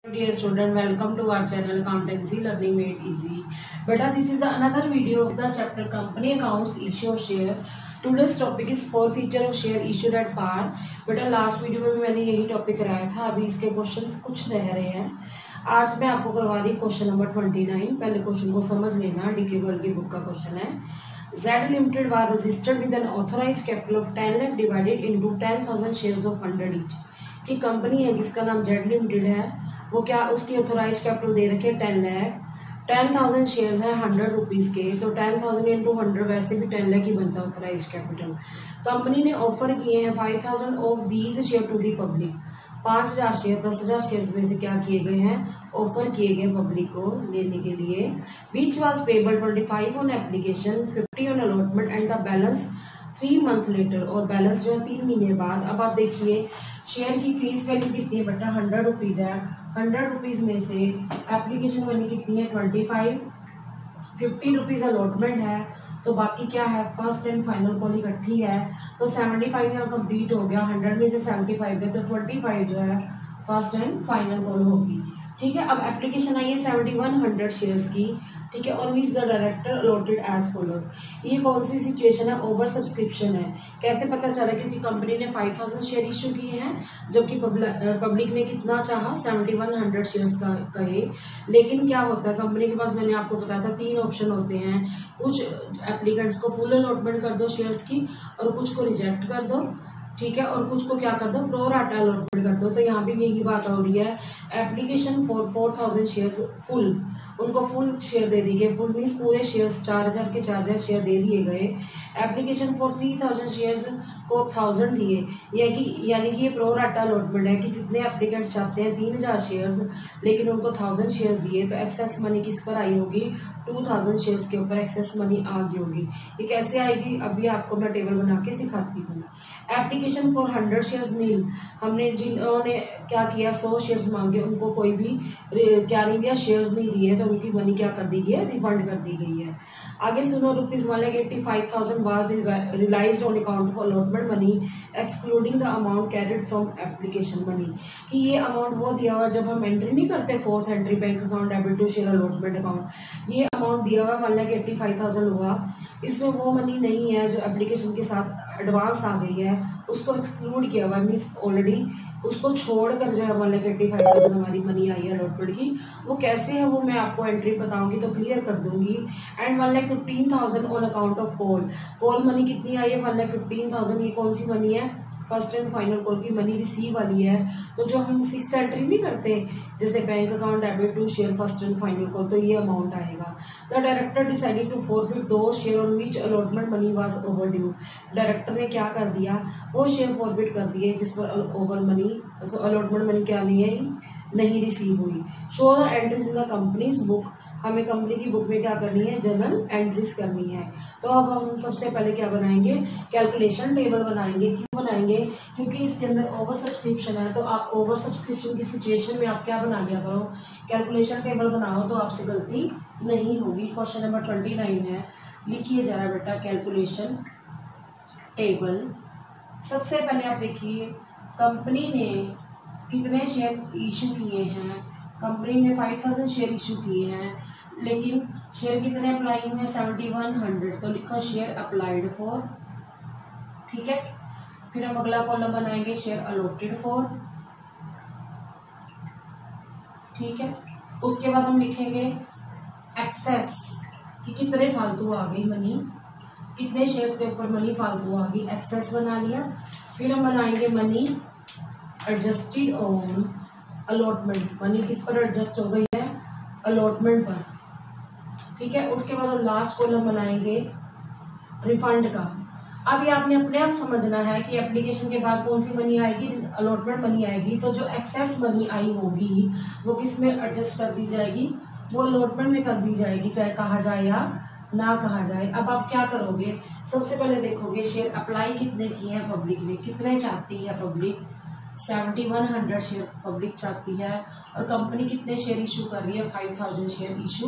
Dear student, welcome to our channel Accountancy Learning Made Easy. Beta, this is another video of the chapter Company Accounts Issue of Share. Today's topic is 4 feature of share issued at par. बेटा last video में भी मैंने यही topic कराया था, अभी इसके questions कुछ रह रहे हैं। आज मैं आपको करवा रही क्वेश्चन नंबर 29। पहले क्वेश्चन को समझ लेना, डीके वर्ल्ड की बुक का क्वेश्चन है। Z Limited was registered with an authorized capital of 10 lakh divided into 10,000 shares of 100 each। कि कंपनी है जिसका नाम Z Limited है, वो क्या उसकी ऑथोराइज कैपिटल दे रखे 10 लाख, 10,000 शेयर्स है 100 रुपीज़ के, तो 10,000 इंटू 100 वैसे भी 10 लाख ही बनता है ऑथोराइज कैपिटल। कंपनी ने ऑफर किए हैं 5,000 of these share to the public. 5,000 share 10,000 shares में से क्या किए गए हैं, ऑफर किए गए पब्लिक को लेने के लिए। Which was payable 25 on application, 50 on allotment and the balance 3 month later, और बैलेंस जो है 3 महीने बाद। अब आप देखिए शेयर की फीस वैल्यू कितनी है बेटा, 100 रुपीज़ है। 100 रुपीज़ में से एप्लीकेशन वैल्यू कितनी है 25, 50 रुपीज़ अलॉटमेंट है, तो बाकी क्या है फर्स्ट एंड फाइनल कॉल इकट्ठी है, तो 75 यहाँ कंप्लीट हो गया। 100 में से 75 गए तो 25 जो है फर्स्ट एंड फाइनल कॉल होगी। ठीक है, अब एप्लीकेशन आई है 7100 शेयर्स की। ठीक है, और which the director allotted as follows. ये कौन सी सिचुएशन है, ओवर सब्सक्रिप्शन है। कैसे पता चला, क्योंकि कंपनी ने 5,000 शेयर इशू किए हैं, जबकि पब्लिक ने कितना चाहा 7100 शेयर्स का कहे। लेकिन क्या होता है कंपनी के पास, मैंने आपको बताया था 3 ऑप्शन होते हैं। कुछ एप्लीकेंट्स को फुल अलॉटमेंट कर दो शेयर्स की, और कुछ को रिजेक्ट कर दो। ठीक है, और कुछ को क्या कर दो, प्रो राटा अलॉटमेंट कर दो। तो यहाँ भी यही बात हो रही है। एप्लीकेशन फॉर 4,000 शेयर्स फुल, उनको फुल शेयर दे दी गई। फुल मीन्स पूरे शेयर्स 4,000 के 4,000 शेयर दे दिए गए। एप्लीकेशन फॉर 3,000 शेयर्स को 1,000 दिए, यानी कि ये प्रो राटा अलॉटमेंट है कि जितने एप्लीकेंट्स चाहते हैं 3,000 शेयर्स, लेकिन उनको 1,000 शेयर्स दिए। तो एक्सेस मनी किस पर आई होगी, 2,000 शेयर्स के ऊपर एक्सेस मनी आ गई होगी। ये कैसे आएगी, अभी आपको मैं टेबल बना के सिखाती हूँ। एप्लीकेशन फॉर 100 शेयर्स नील, हमने जिन्होंने क्या किया 100 शेयर्स मांगे, उनको कोई भी क्या नहीं दिया, शेयर्स नहीं दिए, तो उनकी मनी क्या कर दी गई है, रिफंड कर दी गई है। आगे सुनो, ₹1,85,000 was realised on account of allotment money excluding the amount carried from application money. कि ये अमाउंट वो दिया हुआ जब हम एंट्री नहीं करते, 4th entry bank account debit to share allotment account, ये अमाउंट दिया हुआ 1,85,000 हुआ। इसमें वो मनी नहीं है जो एप्लीकेशन के साथ एडवांस आ गई है, उसको एक्सक्लूड किया हुआ, मीन्स ऑलरेडी उसको छोड़कर जो है 1,85,000 हमारी मनी आई है अलॉटमेंट की। वो कैसे है वो मैं आपको एंट्री बताऊंगी तो क्लियर कर दूंगी। And 1,15,000 on account of call money कितनी आई है 1,15,000। ये कौन सी मनी है, फर्स्ट एंड फाइनल कॉल की मनी रिसीव वाली है। तो जो हम 6th एंट्री नहीं करते, जैसे bank account debit to share first and final call, तो ये अमाउंट आएगा। The director decided to forfeit two share on which allotment money was overdue. Director ने क्या कर दिया, वो शेयर फॉरफिट कर दिए जिस पर ओवर मनी अलॉटमेंट मनी क्या नहीं रिसीव हुई। Show the entries in the companies book, हमें कंपनी की बुक में क्या करनी है, जनरल एंट्रीज करनी है। तो अब हम सबसे पहले क्या बनाएंगे, कैलकुलेशन टेबल बनाएंगे। क्यों बनाएंगे, क्योंकि इसके अंदर ओवर सब्सक्रिप्शन है। तो आप ओवर सब्सक्रिप्शन की सिचुएशन में आप क्या बना लिया करो, कैलकुलेशन टेबल बनाओ, तो आपसे गलती नहीं होगी। क्वेश्चन नंबर 29 है, लिखिए जरा बेटा कैलकुलेशन टेबल। सबसे पहले आप देखिए कंपनी ने कितने शेयर इशू किए हैं। कंपनी ने 5,000 शेयर इशू किए हैं, लेकिन शेयर कितने अप्लाई हुए, 7100। तो लिखो शेयर अप्लाइड फॉर। ठीक है, फिर हम अगला कॉलम बनाएंगे शेयर अलॉटेड फॉर। ठीक है, उसके बाद हम लिखेंगे एक्सेस कि कितने फालतू आ गई मनी, कितने शेयर्स के ऊपर मनी फालतू आ गई, एक्सेस बना लिया। फिर हम बनाएंगे money adjusted on allotment, money किस पर एडजस्ट हो गई है, अलॉटमेंट पर। ठीक है, उसके बाद हम लास्ट कॉलम बनाएंगे रिफंड का। अब ये आपने अपने आप समझना है कि एप्लीकेशन के बाद कौन सी मनी आएगी, अलॉटमेंट मनी आएगी। तो जो एक्सेस मनी आई होगी वो किस में एडजस्ट कर दी जाएगी, वो अलॉटमेंट में कर दी जाएगी, चाहे कहा जाए या ना कहा जाए। अब आप क्या करोगे, सबसे पहले देखोगे शेयर अप्लाई कितने किए हैं पब्लिक ने, कितने चाहती है पब्लिक, 7100 शेयर पब्लिक चाहती है, और कंपनी कितने शेयर इशू कर रही है, 5,000 शेयर इशू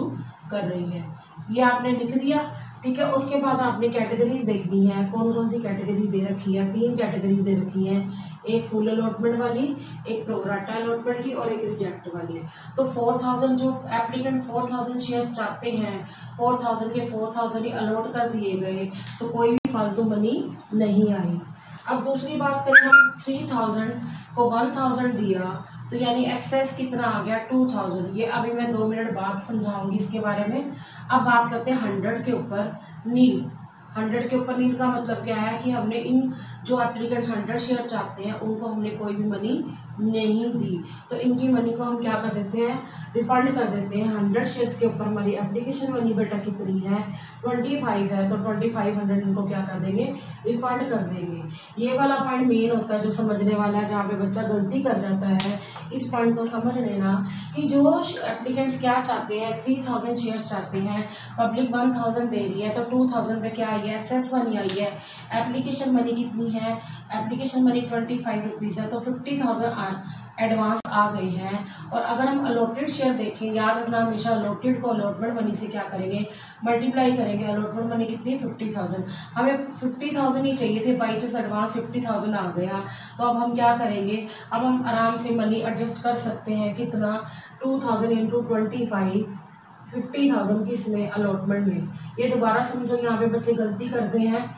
कर रही है। ये आपने लिख दिया। ठीक है। उसके बाद आपने कैटेगरीज देखनी है, कौन कौन सी कैटेगरी दे रखी है। 3 कैटेगरीज दे रखी है, एक फुल अलॉटमेंट वाली, एक प्रोग्राटा अलॉटमेंट की और एक रिजेक्ट वाली। तो 4000 जो एप्लीकेंट 4000 शेयर्स चाहते हैं, 4000 के 4000 ही अलॉट कर दिए गए, तो कोई भी फालतू मनी नहीं आई। अब दूसरी बात करें हम, 3000 को 1000 दिया तो यानी एक्सेस कितना आ गया 2000। ये अभी मैं 2 मिनट बाद समझाऊंगी इसके बारे में। अब बात करते हैं 100 के ऊपर नील। 100 के ऊपर नील का मतलब क्या है कि हमने इन जो एप्लीकेंट 100 शेयर चाहते हैं उनको हमने कोई भी मनी नहीं दी, तो इनकी मनी को हम क्या कर देते हैं, रिफंड कर देते हैं। 100 शेयर्स के ऊपर हमारी एप्लीकेशन मनी बेटा कितनी है 25 है, तो 2500 इनको क्या कर देंगे, रिफंड कर देंगे। ये वाला पॉइंट मेन होता है जो समझने वाला है, जहाँ पे बच्चा गलती कर जाता है। इस पॉइंट को समझ लेना कि जो एप्लीकेंट्स क्या चाहते हैं, 3000 शेयर्स चाहते हैं, पब्लिक 1000 दे रही है, तो 2000 पे क्या आई है, एक्सेस मनी आई है। एप्लीकेशन मनी कितनी है, एप्लीकेशन मनी 25 रुपीज़ है, तो 50,000 एडवांस आ गए हैं। और अगर हम अलॉटेड शेयर देखें, याद रखना हमेशा अलॉटेड को अलॉटमेंट मनी से क्या करेंगे, मल्टीप्लाई करेंगे। अलॉटमेंट मनी कितनी 50,000, हमें 50,000 ही चाहिए थे, बाई चांस एडवांस 50,000 आ गया, तो अब हम क्या करेंगे, अब हम आराम से मनी एडजस्ट कर सकते हैं। कितना, 2000 इंटू 25, 50,000 किसमें, अलॉटमेंट में। ये दोबारा समझो, यहाँ पे बच्चे गलती करते हैं।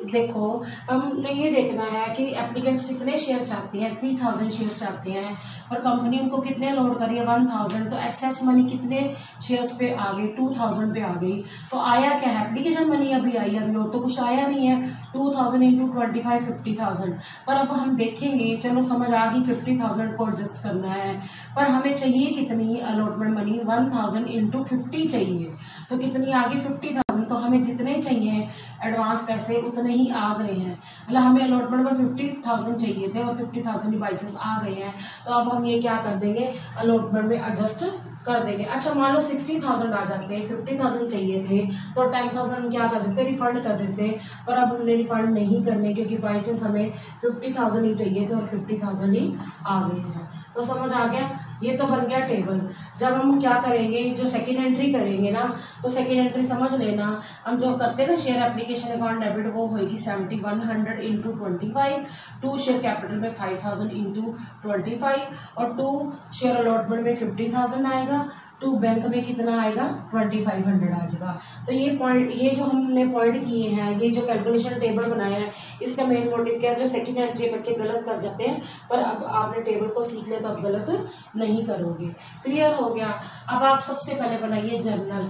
देखो, हमने ये देखना है कि एप्लीकेंट्स कितने शेयर चाहते हैं, 3000 शेयर चाहते हैं, और कंपनी उनको कितने लोड करी है 1000, तो एक्सेस मनी कितने शेयर्स पे आ गई, 2000 पे आ गई। तो आया क्या है, एप्लीकेशन मनी अभी आई, अभी और तो कुछ आया नहीं है। 2000 इंटू 25, 50,000। पर अब हम देखेंगे, चलो समझ आ गई 50,000 को एडजस्ट करना है, पर हमें चाहिए कितनी अलॉटमेंट मनी, 1000 इंटू 50 चाहिए, तो कितनी आ गई 50,000। तो हमें जितने चाहिए एडवांस पैसे उतने ही आ गए हैं, मतलब हमें अलॉटमेंट पर 50,000 चाहिए थे और 50,000 ही बाई चांस आ गए हैं। तो अब हम ये क्या कर देंगे, अलॉटमेंट में एडजस्ट कर देंगे। अच्छा मान लो 60,000 आ जाते हैं, 50,000 चाहिए थे, तो 10,000 हम क्या कर देते, रिफंड कर देते। पर अब हमने रिफंड नहीं करने, क्योंकि बाई चांस हमें 50,000 ही चाहिए थे और 50,000 ही आ गए हैं। तो समझ आ गया, ये तो बन गया टेबल। जब हम क्या करेंगे, जो सेकंड एंट्री करेंगे ना, तो सेकंड एंट्री समझ लेना, हम जो करते हैं ना शेयर एप्लीकेशन अकाउंट डेबिट, वो होगी 7100 इंटू 25, 2 शेयर कैपिटल में 5000 इंटू 25, और 2 शेयर अलॉटमेंट में 50,000 आएगा, 2 बैंक में कितना आएगा 2500 आ जाएगा। तो ये पॉइंट, ये जो हमने पॉइंट किए हैं, ये जो कैलकुलेशन टेबल बनाया है, इसका मेन मोटिव क्या है, जो सेकंड एंट्री बच्चे गलत कर जाते हैं, पर अब आपने टेबल को सीख लिया तो अब गलत नहीं करोगे। क्लियर हो गया। अब आप सबसे पहले बनाइए जर्नल।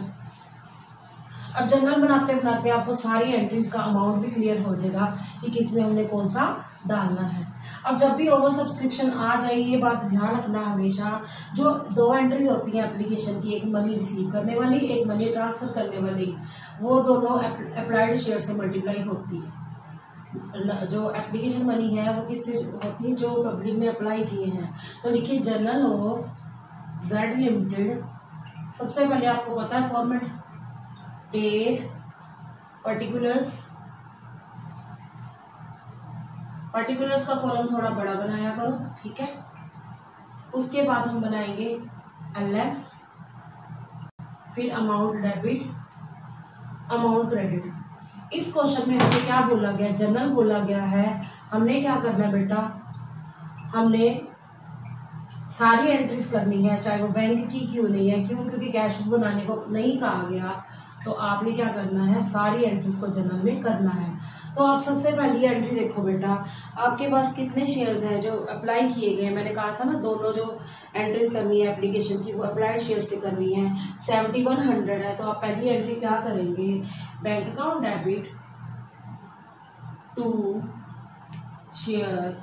अब जर्नल बनाते बनाते आपको सारी एंट्रीज का अमाउंट भी क्लियर हो जाएगा कि किसमें हमने कौन सा डालना है। अब जब भी ओवर सब्सक्रिप्शन आ जाए, ये बात ध्यान रखना हमेशा, जो 2 एंट्रीज होती हैं एप्लीकेशन की, एक मनी रिसीव करने वाली, एक मनी ट्रांसफर करने वाली, वो दोनों अप्लाइड शेयर से मल्टीप्लाई होती है। जो एप्लीकेशन मनी है वो किससे होती है, जो पब्लिक ने अप्लाई किए हैं। तो लिखिए जर्नल ऑफ जेड लिमिटेड। सबसे पहले आपको पता है फॉर्मेट, डेट, पर्टिकुलर्स का कॉलम थोड़ा बड़ा बनाया करो, ठीक है। उसके बाद हम बनाएंगे LF, फिर अमाउंट डेबिट, अमाउंट क्रेडिट। इस क्वेश्चन में हमें क्या बोला गया, जर्नल बोला गया है। हमने क्या करना है बेटा, हमने सारी एंट्रीज करनी है, चाहे वो बैंक की क्यों नहीं है, क्यों, क्योंकि कैश बुक बनाने को नहीं कहा गया। तो आपने क्या करना है, सारी एंट्रीज को जर्नल में करना है। तो आप सबसे पहली एंट्री देखो बेटा, आपके पास कितने शेयर्स हैं जो अप्लाई किए गए। मैंने कहा था ना, दोनों जो एंट्रीज करनी है एप्लीकेशन की वो अप्लाइड शेयर से करनी है। 7100 है, तो आप पहली एंट्री क्या करेंगे, bank account debit to share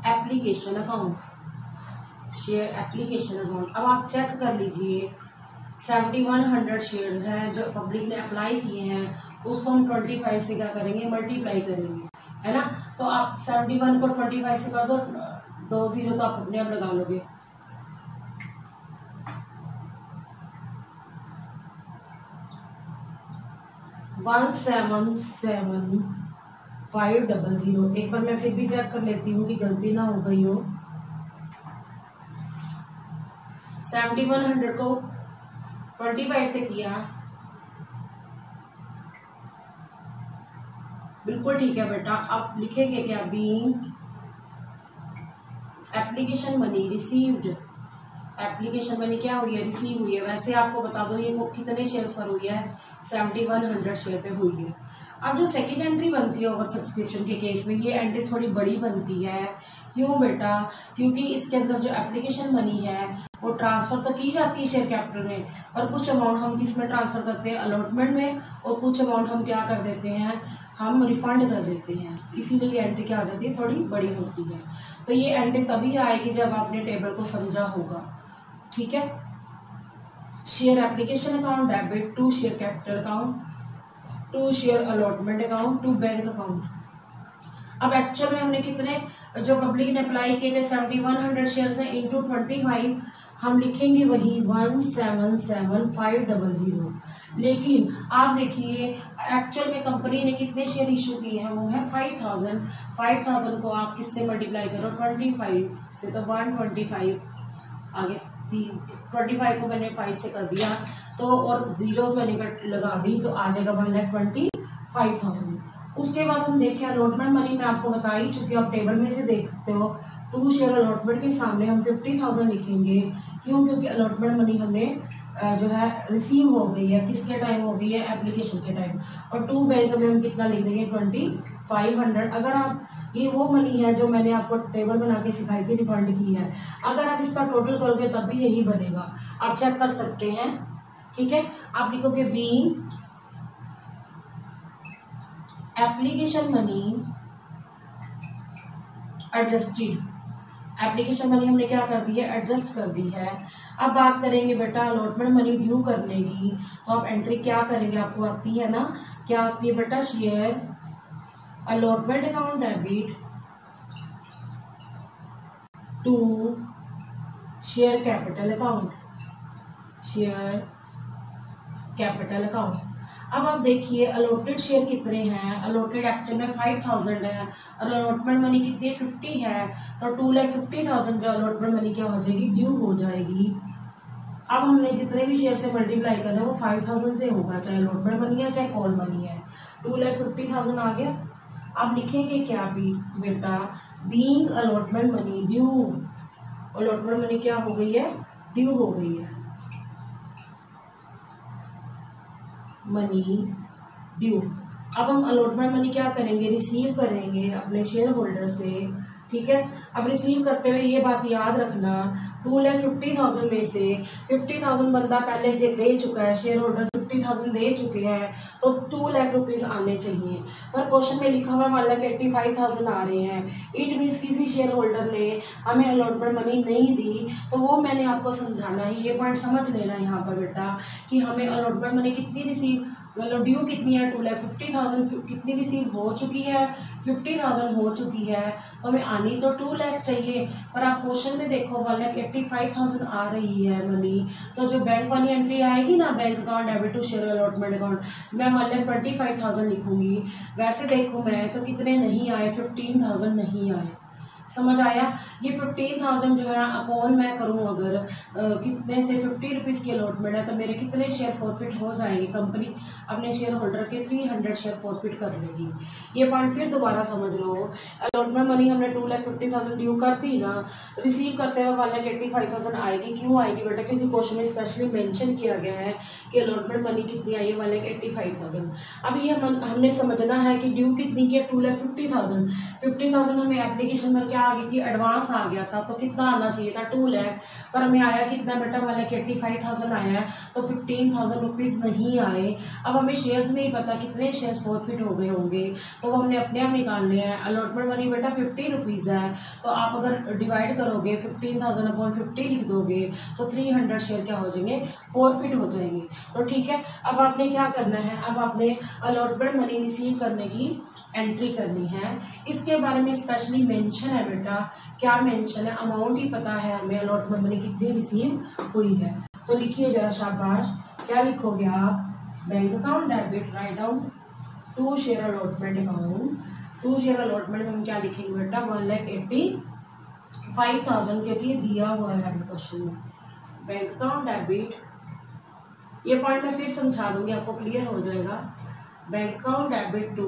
application account, share application account. अब आप चेक कर लीजिए, 7100 शेयर्स हैं जो पब्लिक ने अप्लाई किए हैं, उसको हम 25 से क्या करेंगे, मल्टीप्लाई करेंगे, है ना। तो आप 71 को 25 से कर दो, 2 0 तो आप अपने आप लगा लोगे। वन 77500। एक बार मैं फिर भी चेक कर लेती हूँ कि गलती ना हो गई हो। 7100 को 25 से किया, बिल्कुल ठीक है बेटा। आप लिखेंगे क्या, being application money received, application money क्या हुई है, रिसीव हुई है। वैसे आपको बता दो ये कितने शेयर्स पर हुई है, 7100 शेयर पे हुई है। अब जो सेकंड एंट्री बनती है ओवर सब्सक्रिप्शन के केस में, ये एंट्री थोड़ी बड़ी बनती है। क्यों बेटा, क्योंकि इसके अंदर जो एप्लीकेशन मनी है वो ट्रांसफर तो की जाती है शेयर कैपिटल में, और कुछ अमाउंट हम किस में ट्रांसफर करते हैं, अलॉटमेंट में, और कुछ अमाउंट हम क्या कर देते हैं, हम रिफंड कर देते हैं। इसीलिए ये एंट्री क्या आ जाती है, थोड़ी बड़ी होती है। तो ये एंट्री तभी आएगी जब आपने टेबल को समझा होगा। ठीक है, share application account debit to share capital account to share allotment account to bank account. अब एक्चुअल में हमने कितने, जो पब्लिक ने अप्लाई किए थे 7100 शेयर्स हैं, इंटू 25 हम लिखेंगे वही 177500। लेकिन आप देखिए एक्चुअल में कंपनी ने कितने शेयर इशू किए हैं, वो है 5000। 5000 को आप किससे मल्टीप्लाई करो, 25 से, तो 125 आगे 25 को मैंने 5 से कर दिया तो, और जीरोस मैंने लगा दी तो आ जाएगा 1,25,000। उसके बाद हम देखें अलॉटमेंट मनी, मैं आपको बता ही चुकी हूँ, आप टेबल में से देख सकते हो। टू शेयर अलॉटमेंट के सामने हम 50,000 लिखेंगे। क्यों, क्योंकि अलॉटमेंट मनी हमने जो है रिसीव हो गई है, किसके टाइम हो गई है, एप्लीकेशन के टाइम। और टू बैंक में हम कितना लिख देंगे, 2500। अगर आप, ये वो मनी है जो मैंने आपको टेबल बना के सिखाई थी, रिफंड की है, अगर आप इसका टोटल करोगे तब भी यही बनेगा, आप चेक कर सकते हैं। ठीक है, आप लिखोगे being application money adjusted, application money हमने क्या कर दी है, एडजस्ट कर दी है। अब बात करेंगे बेटा अलॉटमेंट मनी ड्यू करने की, तो आप एंट्री क्या करेंगे, आपको आती है ना, क्या आती है बेटा, share allotment account debit to share capital account, share capital account. अब आप देखिए अलॉटेड शेयर कितने हैं, अलॉटेड एक्चुअल में 5000 है और अलॉटमेंट मनी कितनी है, 50 है, तो 2,50,000 जो अलॉटमेंट मनी क्या हो जाएगी, ड्यू हो जाएगी। अब हमने जितने भी शेयर से मल्टीप्लाई करना है वो 5000 से होगा, चाहे अलॉटमेंट मनी है चाहे कॉल मनी है। 2,50,000 आ गया। आप लिखेंगे क्या भी बेटा, being allotment money due, allotment money क्या हो गई है, ड्यू हो गई है, मनी ड्यू। अब हम अलॉटमेंट मनी क्या करेंगे, रिसीव करेंगे अपने शेयर होल्डर से। ठीक है, अब रिसीव करते हुए ये बात याद रखना, 2,50,000 में से 50,000 बंदा पहले दे चुका है, शेयर होल्डर 50,000 दे चुके हैं, तो 2 लाख रुपीज आने चाहिए। पर क्वेश्चन में लिखा हुआ 1,85,000 आ रहे हैं। इट मीन्स किसी शेयर होल्डर ने हमें अलॉटमेंट मनी नहीं दी, तो वो मैंने आपको समझाना है, ये पॉइंट समझ लेना यहाँ पर बेटा कि हमें अलॉटमेंट मनी कितनी रिसीव, मतलब ड्यू कितनी है, 2,50,000 कितनी रिसीव हो चुकी है, 50,000 हो चुकी है, तो हमें आनी तो 2 लाख चाहिए। पर आप क्वेश्चन में देखो 1,85,000 आ रही है मनी, तो जो बैंक वाली एंट्री आएगी ना, bank account debit to share allotment account, मैं 1,25,000 लिखूंगी। वैसे देखो मैं तो कितने नहीं आए, 15,000 नहीं आए। समझ आया, ये 15,000 जो है अपॉन मैं करूँ अगर कितने से 50 रुपीज़ की अलॉटमेंट है, तो मेरे कितने शेयर फॉरफिट हो जाएंगे, कंपनी अपने शेयर होल्डर के 300 शेयर फॉरफिट कर लेगी। ये पॉइंट फिर दोबारा समझ लो, अलॉटमेंट मनी हमने 2,50,000 ड्यू कर दी ना, रिसीव करते हुए 1,85,000 आएगी। क्यों आएगी बेटा, क्योंकि क्वेश्चन में स्पेशली मेंशन किया गया है कि अलॉटमेंट मनी कितनी आई है, 1,85,000। अब ये हमने समझना है कि ड्यू कितनी की है, 2,50,000। 50,000 हमें एप्लीकेशन में आ गई थी, एडवांस आ गया था, तो कितना आना चाहिए था, 2 लाख, पर हमें आया कितना बेटा, 1,85,000 आया है, तो 15,000 रुपीज नहीं आए। अब हमें शेयर्स नहीं पता कितने शेयर्स फॉरफिट हो गए होंगे, तो वो हमने अपने आप निकालने हैं। अलॉटमेंट मनी बेटा 50 रुपीज़ है, तो आप अगर डिवाइड करोगे 15,000 अपॉन 50 लिख दोगे तो 300 शेयर क्या हो जाएंगे, फॉरफिट हो जाएंगे। तो ठीक है, अब आपने क्या करना है, अब आपने अलॉटमेंट मनी रिसीव करने की एंट्री करनी है। इसके बारे में स्पेशली मेंशन है बेटा, क्या मेंशन है, अमाउंट ही पता है हमें अलॉटमेंट मनी कितनी रिसीव हुई है। तो लिखिए जरा शाबाश, क्या लिखोगे आप, bank account debit write down to share allotment account, to share allotment में हम क्या लिखेंगे बेटा, 1,85,000 के लिए दिया हुआ है क्वेश्चन में, बैंक अकाउंट डेबिट, ये पॉइंट मैं फिर समझा दूंगी आपको क्लियर हो जाएगा, bank account debit to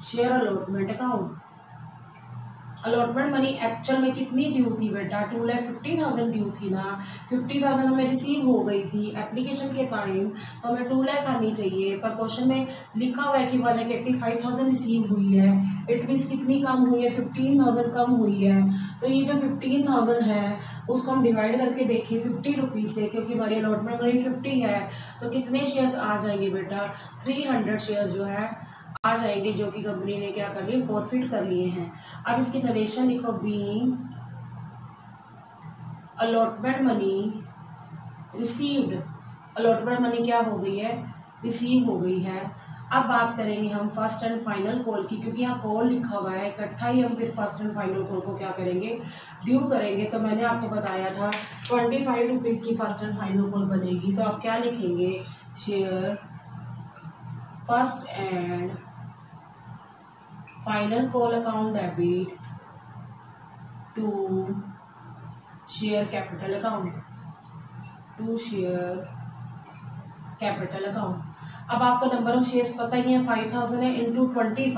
share allotment account. Allotment money actual में कितनी ड्यू थी बेटा, 2,50,000 ड्यू थी ना। 50,000 हमें रिसीव हो गई थी एप्लीकेशन के टाइम, तो हमें 2 लाख आनी चाहिए, पर क्वेश्चन में लिखा हुआ है कि 1,85,000 रिसीव हुई है। इट मीन्स कितनी कम हुई है, 15,000 कम हुई है। तो ये जो 15,000 है उसको हम डिवाइड करके देखिए 50 रुपीज़ से, क्योंकि हमारी अलॉटमेंट मनी 50 है, तो कितने शेयर्स आ जाएंगे बेटा, 300 शेयर्स जो है आ जाएंगे, जो कि कंपनी ने क्या कर लिए, फॉरफिट कर लिए हैं। अब इसकी नरेशन लिखो, being allotment money received. Allotment money क्या हो गई है, रिसीव हो गई है। अब बात करेंगे हम फर्स्ट एंड फाइनल कॉल की, क्योंकि यहाँ कॉल लिखा हुआ है, इकट्ठा ही हम फिर फर्स्ट एंड फाइनल कॉल को क्या करेंगे, ड्यू करेंगे। तो मैंने आपको बताया था 25 रुपीज़ की फर्स्ट एंड फाइनल कॉल बनेगी। तो आप क्या लिखेंगे, share first and final call account debit to share capital account, to share capital account. अब आपको नंबर ऑफ शेयर्स पता ही है, 5,000 है इंटू 25,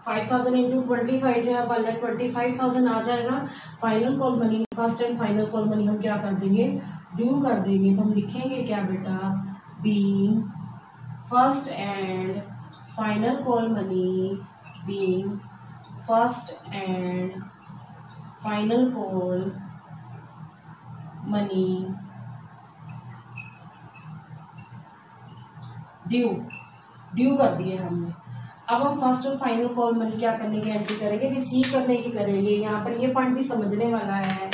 5,000 इंटू 25 जो है 1,25,000 आ जाएगा। Final call money, first and final call money हम क्या कर देंगे, ड्यू कर देंगे। तो हम लिखेंगे क्या बेटा, being first and final call money, being first and final call money due कर दिए हमने। अब हम फर्स्ट और फाइनल कॉल मनी क्या करने की एंट्री करेंगे, रिसीव करने की करेंगे। यहाँ पर ये पॉइंट भी समझने वाला है,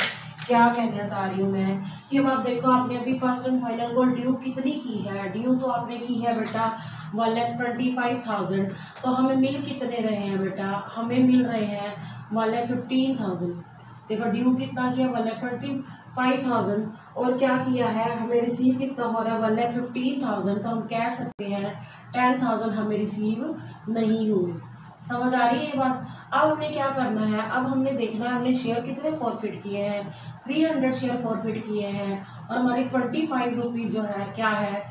क्या कहना चाह रही हूँ मैं कि अब आप देखो, आपने अभी first and final call due कितनी की है, ड्यू तो आपने की है बेटा 1,25,000। तो हमें मिल कितने रहे हैं बेटा, हमें मिल रहे हैं 1,15,000। देखो ड्यू कितना किया, 1,25,000, और क्या किया है, हमें रिसीव कितना हो रहा है, 1,15,000। तो हम कह सकते हैं 10,000 हमें रिसीव नहीं हुए। समझ आ रही है ये बात। अब हमें क्या करना है, अब हमने देखना है हमने शेयर कितने फॉरफिट किए हैं, 300 शेयर फॉरफिट किए हैं, और हमारी 25 रुपीज़ जो है क्या है,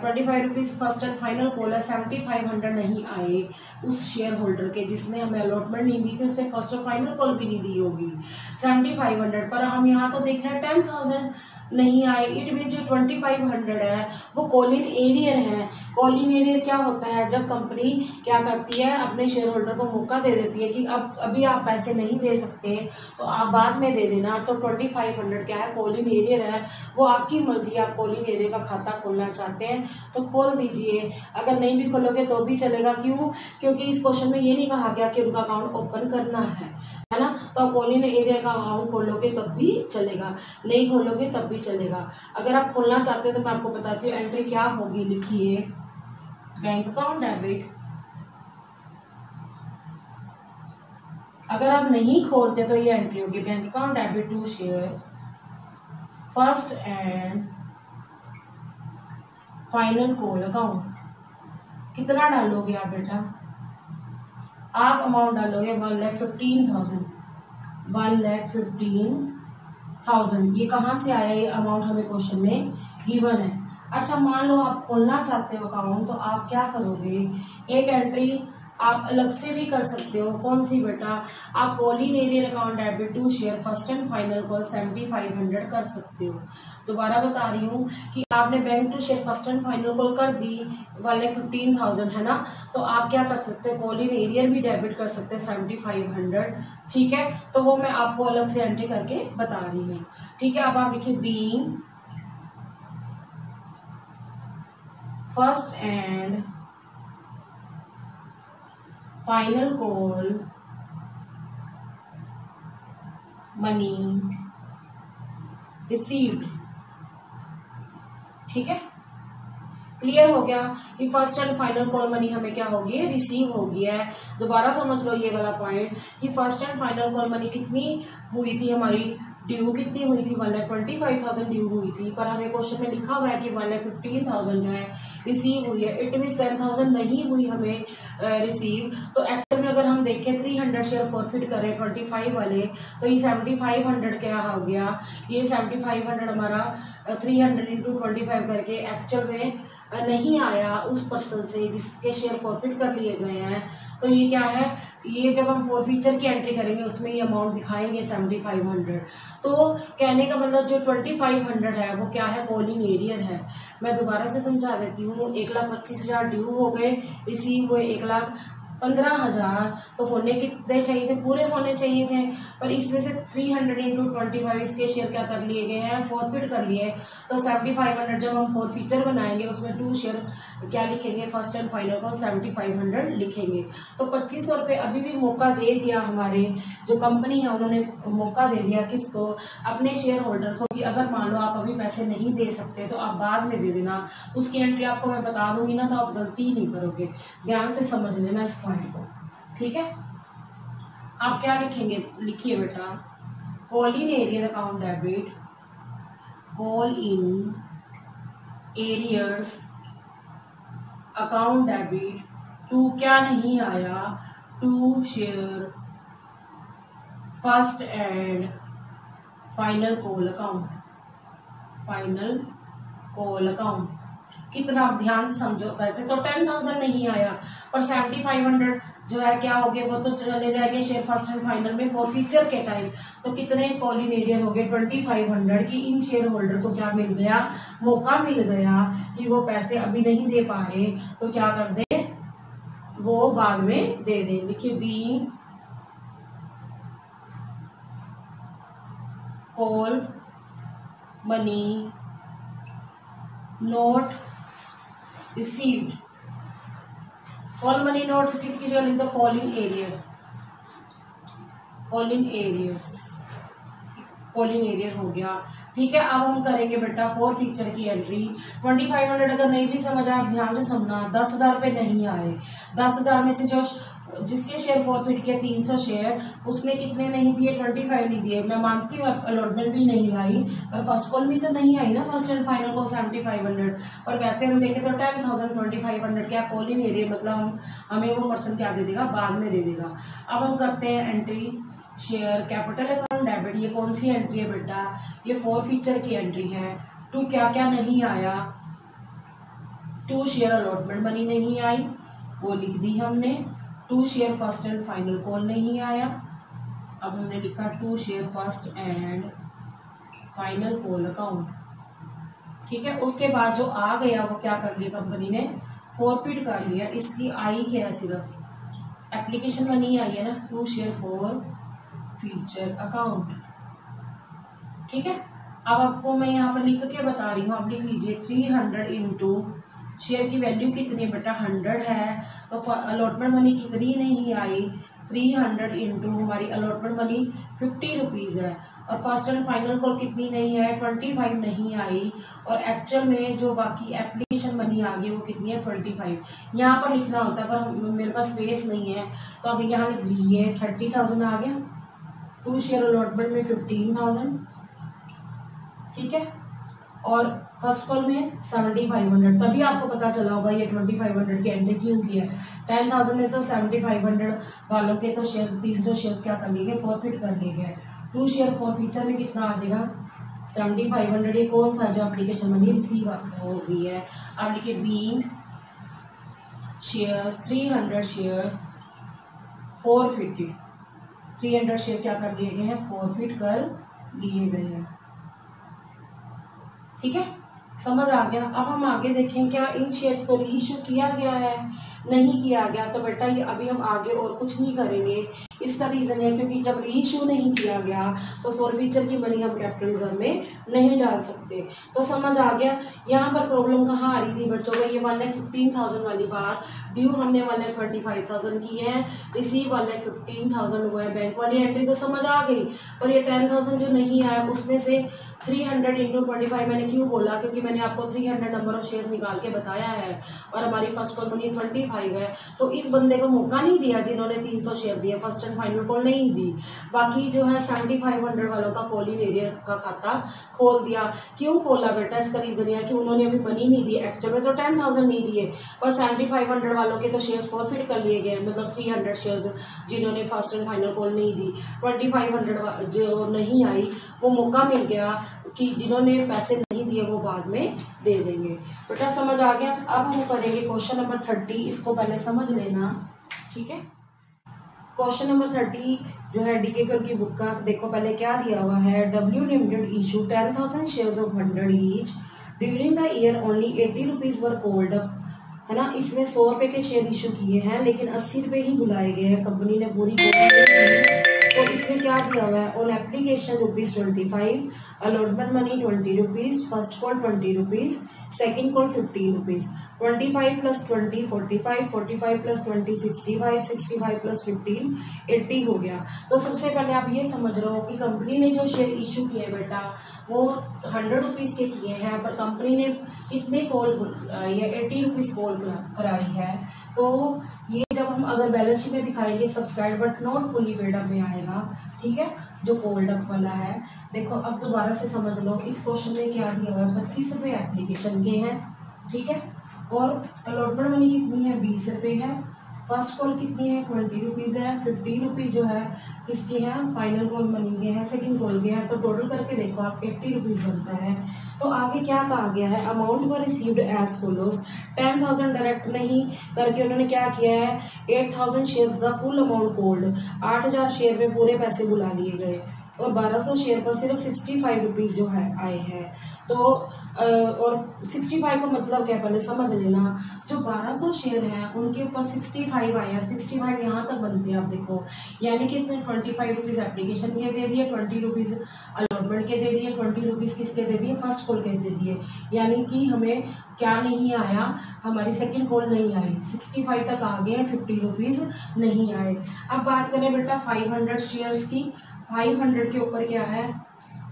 25 rupees first and final call है। 7,500 नहीं आए उस शेयर होल्डर के जिसने हमें अलॉटमेंट नहीं दी थी, उसने फर्स्ट और फाइनल कॉल भी नहीं दी होगी 7,500 पर। हम यहाँ तो देख रहे हैं 10,000 नहीं आए। इट मीन जो 2,500 है वो कॉलिंग एरियर है। कॉलिंग एरियर क्या होता है, जब कंपनी क्या करती है, अपने शेयर होल्डर को मौका दे देती है कि अब अभी आप पैसे नहीं दे सकते तो आप बाद में दे देना। तो 2,500 क्या है, कॉलिंग एरियर है। वो आपकी मर्जी, आप कॉलिंग एरियर का खाता खोलना चाहते हैं तो खोल दीजिए, अगर नहीं भी खोलोगे तो भी चलेगा। क्यों, क्योंकि इस क्वेश्चन में ये नहीं कहा गया कि उनका अकाउंट ओपन करना है ना। तो आप कॉलिंग एरिया का अकाउंट खोलोगे तब भी चलेगा, नहीं खोलोगे तब भी चलेगा। अगर आप खोलना चाहते हो तो मैं आपको बताती हूँ एंट्री क्या होगी। लिखिए, बैंक अकाउंट डेबिट। अगर आप नहीं खोलते तो ये एंट्री होगी, bank account debit to share first and final call account. कितना डालोगे आप बेटा, आप अमाउंट डालोगे 1,15,000, 1,15,000। ये कहाँ से आया, ये अमाउंट हमें क्वेश्चन में गिवन है। अच्छा मान लो आप खोलना चाहते हो अकाउंट, तो आप क्या करोगे, एक एंट्री आप अलग से भी कर सकते हो। कौन सी बेटा, आप calling arrear account debit to share first and final call 7,500 कर सकते हो। दोबारा बता रही हूँ कि आपने bank to share first and final call कर दी 1,15,000 है ना, तो आप क्या कर सकते हो, कॉलिंग एरियर भी डेबिट कर सकते हैं 7,500। ठीक है, तो वो मैं आपको अलग से एंट्री करके बता रही हूँ। ठीक है, अब आप लिखिए being first and final call money received. ठीक है, क्लियर हो गया कि first and final call money हमें क्या होगी, रिसीव होगी है। दोबारा समझ लो ये वाला पॉइंट कि first and final call money कितनी हुई थी, हमारी ड्यू कितनी हुई थी, 1,25,000 ड्यू हुई थी, पर हमें क्वेश्चन में लिखा हुआ है कि 1,15,000 जो है रिसीव हुई है। इट मीन्स 10,000 नहीं हुई हमें रिसीव। तो एक्चुअल में अगर हम हम देखें 300 शेयर फॉरफिट करें 25 वाले, तो ये 7500 क्या हो गया, ये 7500 हमारा 300 इंटू 25 करके एक्चुअल में नहीं आया उस पर्सन से जिसके शेयर फॉरफिट कर लिए गए हैं। तो ये क्या है, ये जब हम फॉरफीचर की एंट्री करेंगे उसमें ये अमाउंट दिखाएंगे 7500। तो कहने का मतलब जो 2500 है वो क्या है, कॉलिंग एरियर है। मैं दोबारा से समझा देती हूँ। 1,25,000 ड्यू हो गए, रिसीव हुए 1,15,000, तो होने कितने चाहिए थे, पूरे होने चाहिए थे, पर इसमें से 300 इंटू 25 इसके शेयर क्या कर लिए गए हैं, फॉरफिट कर लिए। तो 7500 जब हम फॉरफीचर बनाएंगे उसमें 2 शेयर क्या लिखेंगे, फर्स्ट एंड फाइनल को 7500 लिखेंगे। तो 2500 रुपये अभी भी मौका दे दिया, हमारे जो कंपनी है उन्होंने मौका दे दिया किसको, अपने शेयर होल्डर को, कि अगर मान लो आप अभी पैसे नहीं दे सकते तो आप बाद में दे देना। तो उसकी एंट्री आपको मैं बता दूंगी ना, तो आप गलती ही नहीं करोगे। ध्यान से समझ लेना इस पॉइंट को, ठीक है। आप क्या लिखेंगे, लिखिए बेटा, call in arrear account debit, call in arrears account debit to क्या नहीं आया, to share first and final call account, final call account. कितना आप ध्यान से समझो। वैसे तो 10,000 नहीं आया, पर 7500 जो है क्या हो गया, वो तो चले जाएंगे शेयर फर्स्ट एंड फाइनल में फॉरफीचर के टाइम। तो कितने कॉलिंग एरियर हो गए 2500 की। इन शेयर होल्डर को क्या मिल गया, मौका मिल गया कि वो पैसे अभी नहीं दे पा रहे, तो क्या कर दे, वो बाद में दे दे। लिखिए be call money note received, call money note received की जगह लिख दो calling arrear, calling arrears, calling arrear हो गया, ठीक है। अब हम करेंगे बेटा फॉरफीचर की एंट्री। 2500 अगर नहीं भी समझ आए, ध्यान से समझना, 10,000 रुपये नहीं आए। 10,000 में से जो जिसके शेयर फॉरफिट किए 300 शेयर, उसने कितने नहीं दिए, 25 नहीं दिए। मैं मानती हूँ अलॉटमेंट भी नहीं आई, पर फर्स्ट कॉल भी तो नहीं आई ना, फर्स्ट एंड फाइनल को 7500। पर वैसे हम देखें तो 10,000 2500 क्या कॉलिंग एरिया, मतलब हमें वो पर्सन क्या दे देगा, बाद में दे देगा। अब हम करते हैं entry share capital account debit. ये कौन सी एंट्री है बेटा, ये फॉरफीचर की एंट्री है। टू क्या क्या नहीं आया, 2 शेयर अलॉटमेंट मनी नहीं आई, वो लिख दी हमने। 2 share first and final call नहीं आया, अब हमने लिखा 2 share first and final call account, ठीक है। उसके बाद जो आ गया वो क्या कर लिया कंपनी ने, फॉरफिट कर लिया। इसकी आई क्या है, सिर्फ एप्लीकेशन मनी आई है ना, 2 शेयर फॉर फीचर अकाउंट, ठीक है। अब आपको मैं यहाँ पर लिख के बता रही हूँ, आप लिख लीजिए 300 इंटू शेयर की वैल्यू कितनी है बेटा, 100 है। तो अलॉटमेंट मनी कितनी नहीं आई, 300 इंटू हमारी अलॉटमेंट मनी 50 रुपीज़ है। और फर्स्ट एंड फाइनल कॉल कितनी नहीं है, 25 नहीं आई। और एक्चुअल में जो बाकी एप्लीकेशन मनी आ गई वो कितनी है, 25। यहाँ पर लिखना होता है, पर मेरे पास स्पेस नहीं है, तो अब यहाँ लिख लीजिए 30,000 आ गया। 2 शेयर अलॉटमेंट में 15,000, ठीक है। और फर्स्ट कॉल में 7500, तभी आपको पता चला होगा ये 2500 की एंट्री क्यों की है। 10,000 में से 7500 वालों के तो शेयर 300 शेयर क्या कर लिए गए, फॉरफिट कर लिए गए। 2 शेयर फॉरफीचर में कितना आ जाएगा, 7500। ये कौन सा जो एप्लीकेशन मनी रिसीव हो गई है। अब लिखिए B shares 300 shares forfeited, 300 share क्या कर लिए गए हैं, फॉरफिट कर लिए गए हैं, ठीक है। समझ आ गया। अब हम आगे देखें क्या इन शेयर्स को रीइश्यू किया गया है, नहीं किया गया। तो बेटा ये अभी हम आगे और कुछ नहीं करेंगे। इसका रीज़न है क्योंकि जब रीइश्यू नहीं किया गया तो फॉरफीचर की मनी हम कैपिटल रिजर्व में नहीं डाल सकते। तो समझ आ गया। यहाँ पर प्रॉब्लम कहाँ आ रही थी बच्चों का, ये 1,15,000 वाली बात, ड्यू हमने 1,25,000 की है, रिसीव 1,15,000 हुआ है। बैंक वाली एंट्री तो समझ आ गई, पर ये 10,000 जो नहीं आया उसमें से 300 इंटू 25 मैंने क्यों बोला, क्योंकि मैंने आपको 300 नंबर ऑफ शेयर्स निकाल के बताया है और हमारी फर्स्ट कॉल मनी 25 है। तो इस बंदे को मौका नहीं दिया जिन्होंने 300 शेयर दिए, फर्स्ट एंड फाइनल कॉल नहीं दी। बाकी जो है 7500 वालों का कॉलिन एरिया का खाता खोल दिया। क्यों खोला बेटा, इसका रीजन यह है कि उन्होंने अभी मनी नहीं दी, एक्चुअल में तो 10,000 नहीं दिए, पर 7500 वालों के तो शेयर्स फॉरफिट कर लिए गए, मतलब 300 शेयर्स जिन्होंने फर्स्ट एंड फाइनल कॉल नहीं दी। 2500 जो नहीं आई वो मौका मिल गया कि जिन्होंने पैसे नहीं दिए वो बाद में दे देंगे। बेटा समझ आ गया। अब हम करेंगे क्वेश्चन नंबर 30, इसको पहले समझ लेना, ठीक है। क्वेश्चन नंबर 30 जो है डीके की बुक का, देखो पहले क्या दिया हुआ है। W limited issue 10,000 shares of 100 each during the year only 80 rupees were cold up, है ना। इसमें 100 रुपये के शेयर इशू किए हैं लेकिन 80 रुपये ही बुलाए गए हैं, कंपनी ने पूरी तो इसमें क्या दिया हुआ है, on application ₹25, allotment money 20 rupees, first call 20 rupees, second call 15 rupees, 25 + 20 45, 45 + 20 65, 65 + 15 80 हो गया। तो सबसे पहले आप ये समझ रहे हो कि कंपनी ने जो शेयर इशू किए बेटा वो 100 रुपीज के किए हैं, पर कंपनी ने कितने कॉल, ये 80 रुपीज कॉल कराई है। तो ये जब हम अगर बैलेंस शीट में दिखाएंगे subscribe but not fully paid up में आएगा, ठीक है, जो कोल्ड अप वाला है। देखो अब दोबारा से समझ लो, इस क्वेश्चन में क्या दिया हुआ है, 25 रुपये एप्लीकेशन के हैं, ठीक है, और अलॉटमेंट मनी कितनी है, 20 रुपये है, फर्स्ट कॉल कितनी है, 20 रुपीज़ है, 15 रुपीज़ जो है किसके हैं, फाइनल कॉल मनी के हैं, सेकंड कॉल के हैं। तो टोटल करके देखो आप 80 रुपीज़ बनता है। तो आगे क्या कहा गया है, amount were received as follows. 10,000 direct नहीं करके उन्होंने क्या किया है, 8,000 share the full amount called, 8,000 share में पूरे पैसे बुला लिए गए और 1200 शेयर पर सिर्फ 65 रुपीज़ जो है आए हैं। तो और 65 का मतलब क्या, पहले समझ लेना। जो 1200 शेयर हैं उनके ऊपर 65 आए हैं, 65 यहाँ तक बनते हैं। आप देखो यानी कि इसने 25 रुपीज़ एप्लीकेशन के दे दिए, 20 रुपीज़ अलॉटमेंट के दे दिए, 20 रुपीज़ किसके दे दिए, फर्स्ट कॉल के दे दिए। यानी कि हमें क्या नहीं आया, हमारी सेकंड कॉल नहीं आई, 65 तक आ गए, 50 रुपीज़ नहीं आए। अब बात करें बेटा 500 शेयर्स की। 500 के ऊपर क्या है,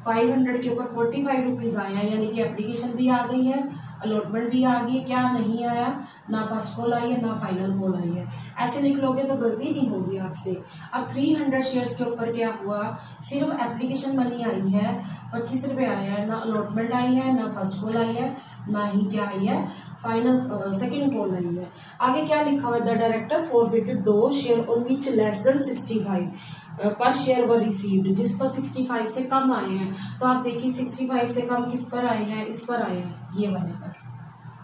500 के ऊपर 45 रुपीज़ आए हैं, यानी कि एप्लीकेशन भी आ गई है, अलॉटमेंट भी आ गई है, क्या नहीं आया, ना फर्स्ट कॉल आई है ना फाइनल कॉल आई है। ऐसे लिख लोगे तो गलती नहीं होगी आपसे। अब 300 शेयर्स के ऊपर क्या हुआ, सिर्फ एप्लीकेशन मनी आई है, 25 रुपये आए हैं, ना अलॉटमेंट आई है, ना फर्स्ट कॉल आई है, ना ही क्या आई है, फाइनल सेकेंड कॉल आई है। आगे क्या लिखा हुआ है, द डायरेक्टर फॉरफिटेड दो share on which less than 65 पर शेयर वर रिसीव्ड, जिस पर 65 से कम आए हैं। तो आप देखिए 65 से कम किस पर आए हैं, इस पर आए हैं, ये वाले पर,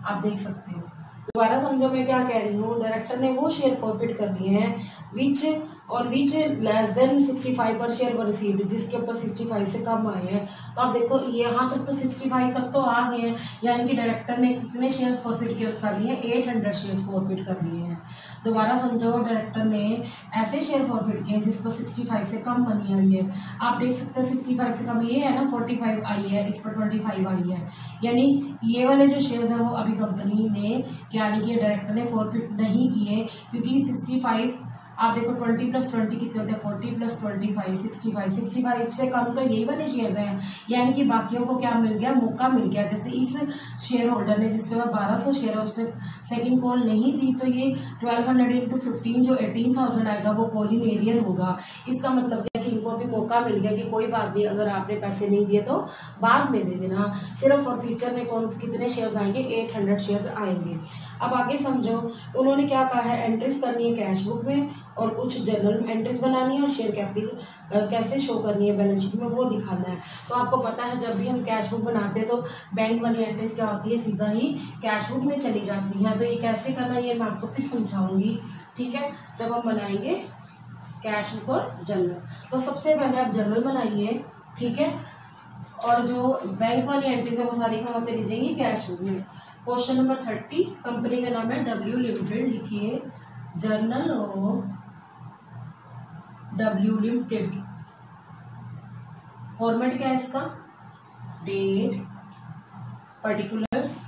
आप देख सकते हो। दोबारा समझो मैं क्या कह रही हूँ, डायरेक्टर ने वो शेयर फॉरफिट कर लिए हैं विच लेस देन 65 पर शेयर वर रिसीव्ड, जिसके ऊपर 65 से कम आए हैं। तो आप देखो यहाँ तक तो 65 तक तो आ गए हैं, यानी कि डायरेक्टर ने कितने शेयर फॉरफिट कर लिए हैं, 800 शेयर फॉरफिट कर लिए हैं। दोबारा समझो, डायरेक्टर ने ऐसे शेयर फॉरफिट किए जिस पर 65 से कम मनी आई है। आप देख सकते हो 65 से कम ये है ना, 45 आई है, इस पर 25 आई है, यानी ये वाले जो शेयर्स हैं वो अभी कंपनी ने यानी कि डायरेक्टर ने फॉरफिट नहीं किए, क्योंकि 65 आप देखो 20 + 20 कितने होते हैं, 40 + 25 65, 65 से कम तो यही वाले शेयर हैं, यानी कि बाकियों को क्या मिल गया, मौका मिल गया। जैसे इस शेयर होल्डर ने जिसके पास 1200 शेयर है उसने सेकंड कॉल नहीं दी, तो ये 1200 × 15 जो 18,000 आएगा वो कॉलिंग एरियर होगा। इसका मतलब है कि इनको भी मौका मिल गया कि कोई बात नहीं, अगर आपने पैसे नहीं दिए तो बाद में दे देना। सिर्फ और फ्यूचर में कौन कितने शेयर्स आएंगे, 800 शेयर्स आएंगे। अब आगे समझो, उन्होंने क्या कहा है, एंट्रीज करनी है कैश बुक में और कुछ जर्नल एंट्रीज बनानी है और शेयर कैपिटल कैसे शो करनी है बैलेंस शीट में वो दिखाना है। तो आपको पता है जब भी हम कैश बुक बनाते हैं तो बैंक वाली एंट्रीज क्या होती है, सीधा ही कैश बुक में चली जाती है। तो ये कैसे करना है ये मैं आपको फिर समझाऊंगी, ठीक है, जब हम बनाएंगे कैश बुक और जर्नल। तो सबसे पहले आप जर्नल बनाइए, ठीक है, और जो बैंक वाली एंट्रीज है वो सारी कहाँ चली जाएंगी, कैश बुक में। क्वेश्चन नंबर 30, कंपनी का नाम है डब्ल्यू लिमिटेड, लिखिए journal of W limited. Format क्या है इसका, डेट, पर्टिकुलर्स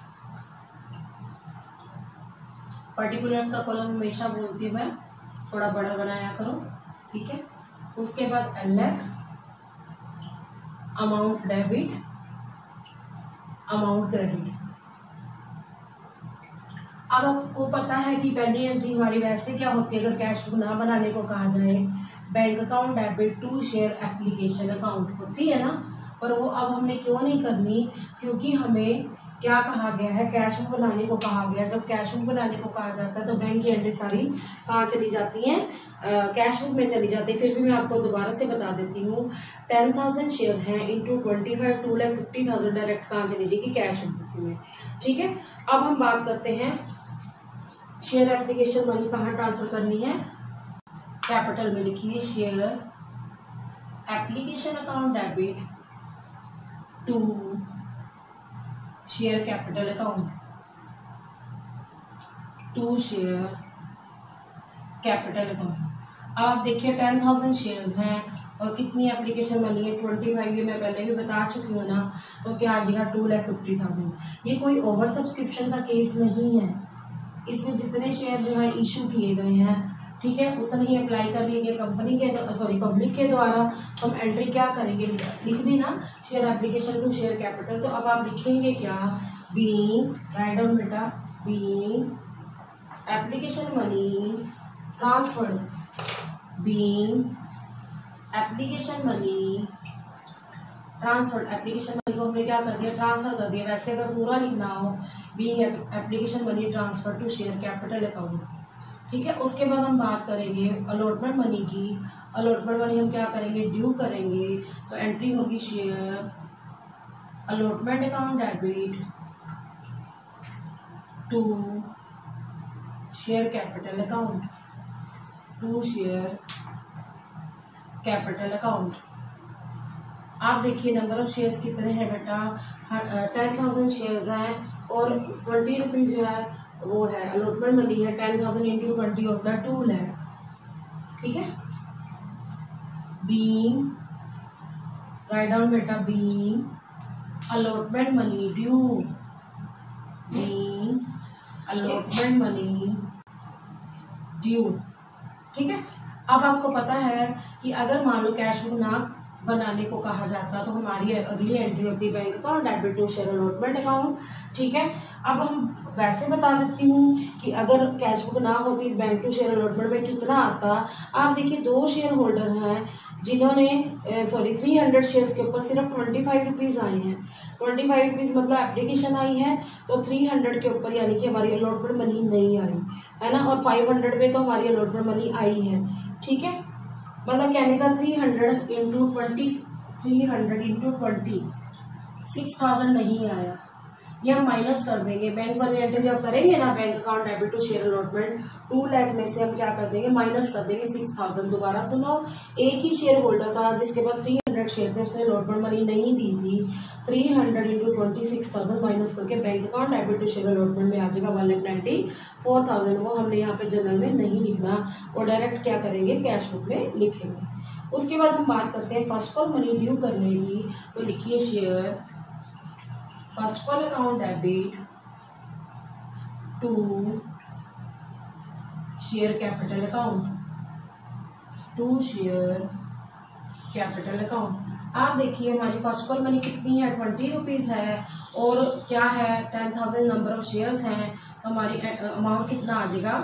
का कॉलम हमेशा बोलती हूँ मैं, थोड़ा बड़ा बनाया करो, ठीक है। उसके बाद LF, amount debit, amount credit. अब आपको पता है कि पहली एंट्री हमारी वैसे क्या होती है, अगर कैश बुक ना बनाने को कहा जाए, bank account debit to share application account होती है ना। पर वो अब हमने क्यों नहीं करनी, क्योंकि हमें क्या कहा गया है, कैश बुक बनाने को कहा गया। जब कैश बुक बनाने को कहा जाता है तो बैंक की एंट्री सारी कहाँ चली जाती हैं, कैश बुक में चली जाती है। फिर भी मैं आपको दोबारा से बता देती हूँ, 10,000 शेयर हैं इंटू 25 2,50,000 डायरेक्ट कहाँ चली जाएगी, कैश बुक में। ठीक है, अब हम बात करते हैं शेयर एप्लीकेशन मनी कहाँ ट्रांसफर करनी है। कैपिटल में लिखिए share application account debit to share capital account, to share capital account. आप देखिए 10,000 शेयर्स हैं और कितनी एप्लीकेशन मनी है 25, ये मैं पहले भी बता चुकी हूँ ना। तो क्या आ जाएगा 2,50,000। ये कोई ओवर सब्सक्रिप्शन का केस नहीं है, इसमें जितने शेयर जो है इशू किए गए हैं, ठीक है, उतने ही अप्लाई कर लिए गए कंपनी के पब्लिक के द्वारा। हम एंट्री क्या करेंगे, लिख दी ना share application to share capital. तो अब आप लिखेंगे क्या, बीइंग, राइट डाउन बेटा, being application money transferred, being application money transfer. Application money को हमने क्या कर दिया, ट्रांसफर कर दिया। वैसे अगर पूरा लिखना हो, being application money transfer to share capital account. ठीक है, उसके बाद हम बात करेंगे अलॉटमेंट मनी की। अलॉटमेंट मनी हम क्या करेंगे, ड्यू करेंगे। तो एंट्री होगी share allotment account debit to share capital account, to share capital account. आप देखिए नंबर ऑफ शेयर्स कितने हैं बेटा, 10,000 शेयर्स हैं और 20 रुपीज़ जो है वो है अलॉटमेंट मनी है। 10,000 इंटू 20 होता है 2 लाख। ठीक है, बीइंग, राइट डाउन बेटा, being allotment money due, being allotment money due. ठीक है, अब आपको पता है कि अगर मान लो कैश बुक ना बनाने को कहा जाता तो हमारी अगली एंट्री होती है bank account debit to share allotment account. ठीक है, अब हम वैसे बता देती हूँ कि अगर कैश बुक ना होती बैंक टू शेयर अलॉटमेंट में कितना आता। आप देखिए 2 शेयर होल्डर हैं जिन्होंने 300 शेयर्स के ऊपर सिर्फ 25 रुपीज़ आए हैं। 25 रुपीज़ मतलब एप्लीकेशन आई है, तो 300 के ऊपर यानी कि हमारी अलॉटमेंट मनी नहीं आई है ना, और 500 पे तो हमारी अलॉटमेंट मनी आई है। ठीक है, मतलब कहने का 300 इंटू 20, 300 इंटू 20 6,000 नहीं आया, ये हम माइनस कर देंगे। बैंक वाले एंट्री जब करेंगे ना, bank account debit to share allotment 2 lakh में से हम क्या कर देंगे, माइनस कर देंगे 6,000। दोबारा सुनो, एक ही शेयर होल्डर था जिसके पास 300 शेयर थे, उसने अलॉटमेंट मनी नहीं दी थी। 300 इंटू 20 6,000 माइनस करके bank account debit to share allotment में आ जाएगा 1,94,000। वो हमने यहाँ पे जनरल में नहीं लिखना, और डायरेक्ट क्या करेंगे, कैश बुक में लिखेंगे। उसके बाद हम बात करते हैं फर्स्ट कॉल मनी ड्यू करने की। तो लिखिए share first call account debit to share capital account, to share capital account. आप देखिए हमारी फर्स्ट कॉल मनी कितनी है, 20 रुपीज़ है, और क्या है 10,000 नंबर ऑफ शेयर्स हैं, तो हमारी अमाउंट कितना आ जाएगा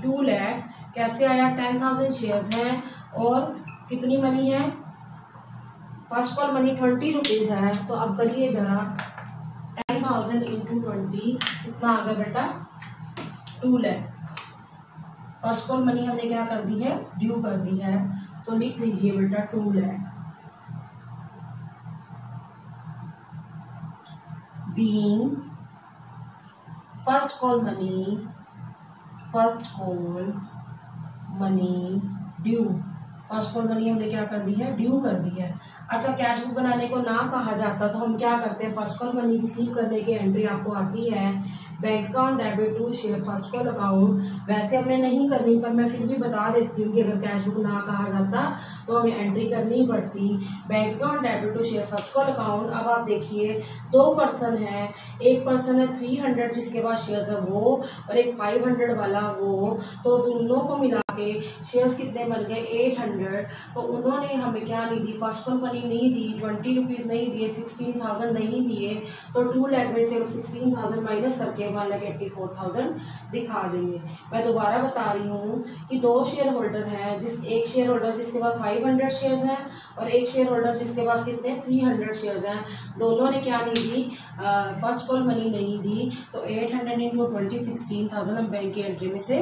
2 लाख। कैसे आया, 10,000 शेयर्स हैं और कितनी मनी है, फर्स्ट कॉल मनी 20 रुपीज़ है। तो अब करिए जरा 10,000 इंटू 20 कितना आ गया बेटा, 2 लाख। फर्स्ट कॉल मनी हमने क्या कर दी है, ड्यू कर दी है, तो लिख लीजिए बेटा 2 lakh. Being first call money due, first call money हमने क्या कर दी है, ड्यू कर दी है। अच्छा, कैश बुक बनाने को ना कहा जाता तो हम क्या करते हैं, फर्स्ट कॉल मनी रिसीव करने की एंट्री आपको आती है bank account debit to share first call account. वैसे हमने नहीं करनी, पर मैं फिर भी बता देती हूँ कि अगर कैश बुक ना कहा जाता तो हमें एंट्री करनी ही पड़ती। Bank account debit to share first call account. अब आप देखिए 2 पर्सन है, एक पर्सन है 300 जिसके पास शेयर्स है वो, और एक 500 वाला वो, तो दोनों को मिला के शेयर्स कितने बन गए 800। तो उन्होंने हमें क्या नहीं दी, फर्स्ट कॉल मनी नहीं दी, 20 रुपीज़ नहीं दिए, 16,000 नहीं दिए, तो 2 लाख में से 16,000 माइनस करके 1,84,000 दिखा देंगे। मैं दोबारा बता रही हूँ कि 2 शेयर होल्डर हैं, एक शेयर होल्डर जिसके पास 500 शेयर्स हैं और एक शेयर होल्डर जिसके पास कितने 300 शेयर्स हैं। दोनों ने क्या नहीं दी, फर्स्ट कॉल मनी नहीं दी, तो 800 इंटू 20 16,000 हम बैंक की एंट्री में से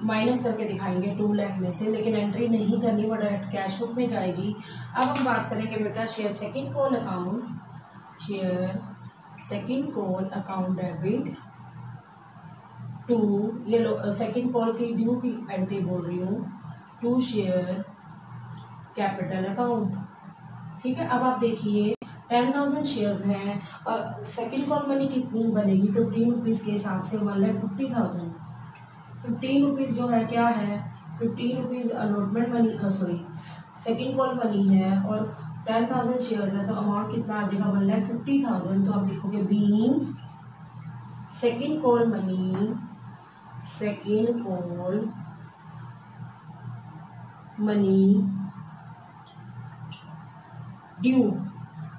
माइनस करके दिखाएंगे 2 लाख में से, लेकिन एंट्री नहीं करनी, वो डायरेक्ट कैश बुक में जाएगी। अब हम बात करेंगे बेटा share second call account, share second call account debit to, ये सेकंड कॉल की ड्यू की एंट्री बोल रही हूँ, टू शेयर कैपिटल अकाउंट। ठीक है, अब आप देखिए 10,000 शेयर्स हैं और सेकंड कॉल मनी कितनी बनेगी 15 रुपीज़ के हिसाब से 1,50,000। 15 रुपीज़ जो है क्या है, 15 rupees allotment money, sorry second call money है, और 10,000 शेयर्स है, तो अमाउंट कितना आ जाएगा 1,50,000। तो आप लिखोगे being second call money, second call money due.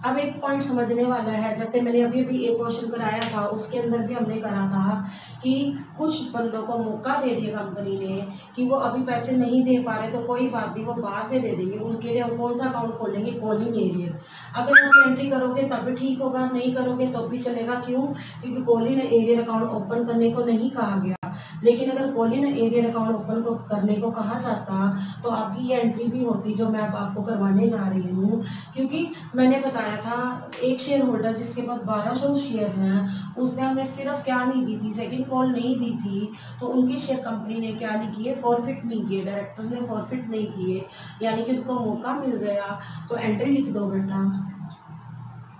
अब एक पॉइंट समझने वाला है, जैसे मैंने अभी अभी एक क्वेश्चन कराया था, उसके अंदर भी हमने करा था कि कुछ बंदों को मौका दे दिया कंपनी ने कि वो अभी पैसे नहीं दे पा रहे, तो कोई बात नहीं, वो बाद में दे देंगे। उनके लिए हम कौन सा अकाउंट खोलेंगे, कॉलिंग एरियर। अगर आप एंट्री करोगे तब भी ठीक होगा, नहीं करोगे तो भी चलेगा। क्यों? क्योंकि कॉलिंग एरियर अकाउंट ओपन करने को नहीं कहा गया, लेकिन अगर कॉलिंग एरियर अकाउंट ओपन को करने को कहा जाता तो आपकी ये एंट्री भी होती जो मैं अब आपको करवाने जा रही हूँ। क्योंकि मैंने बताया था एक शेयर होल्डर जिसके पास 1200 शेयर हैं, उसमें हमने सिर्फ क्या नहीं दी थी, सेकंड कॉल नहीं दी थी, तो उनके शेयर कंपनी ने क्या नहीं किए, फॉरफिट नहीं किए, डायरेक्टर्स ने फॉरफिट नहीं किए, यानी कि उनको मौका मिल गया। तो एंट्री लिख दो बेटा,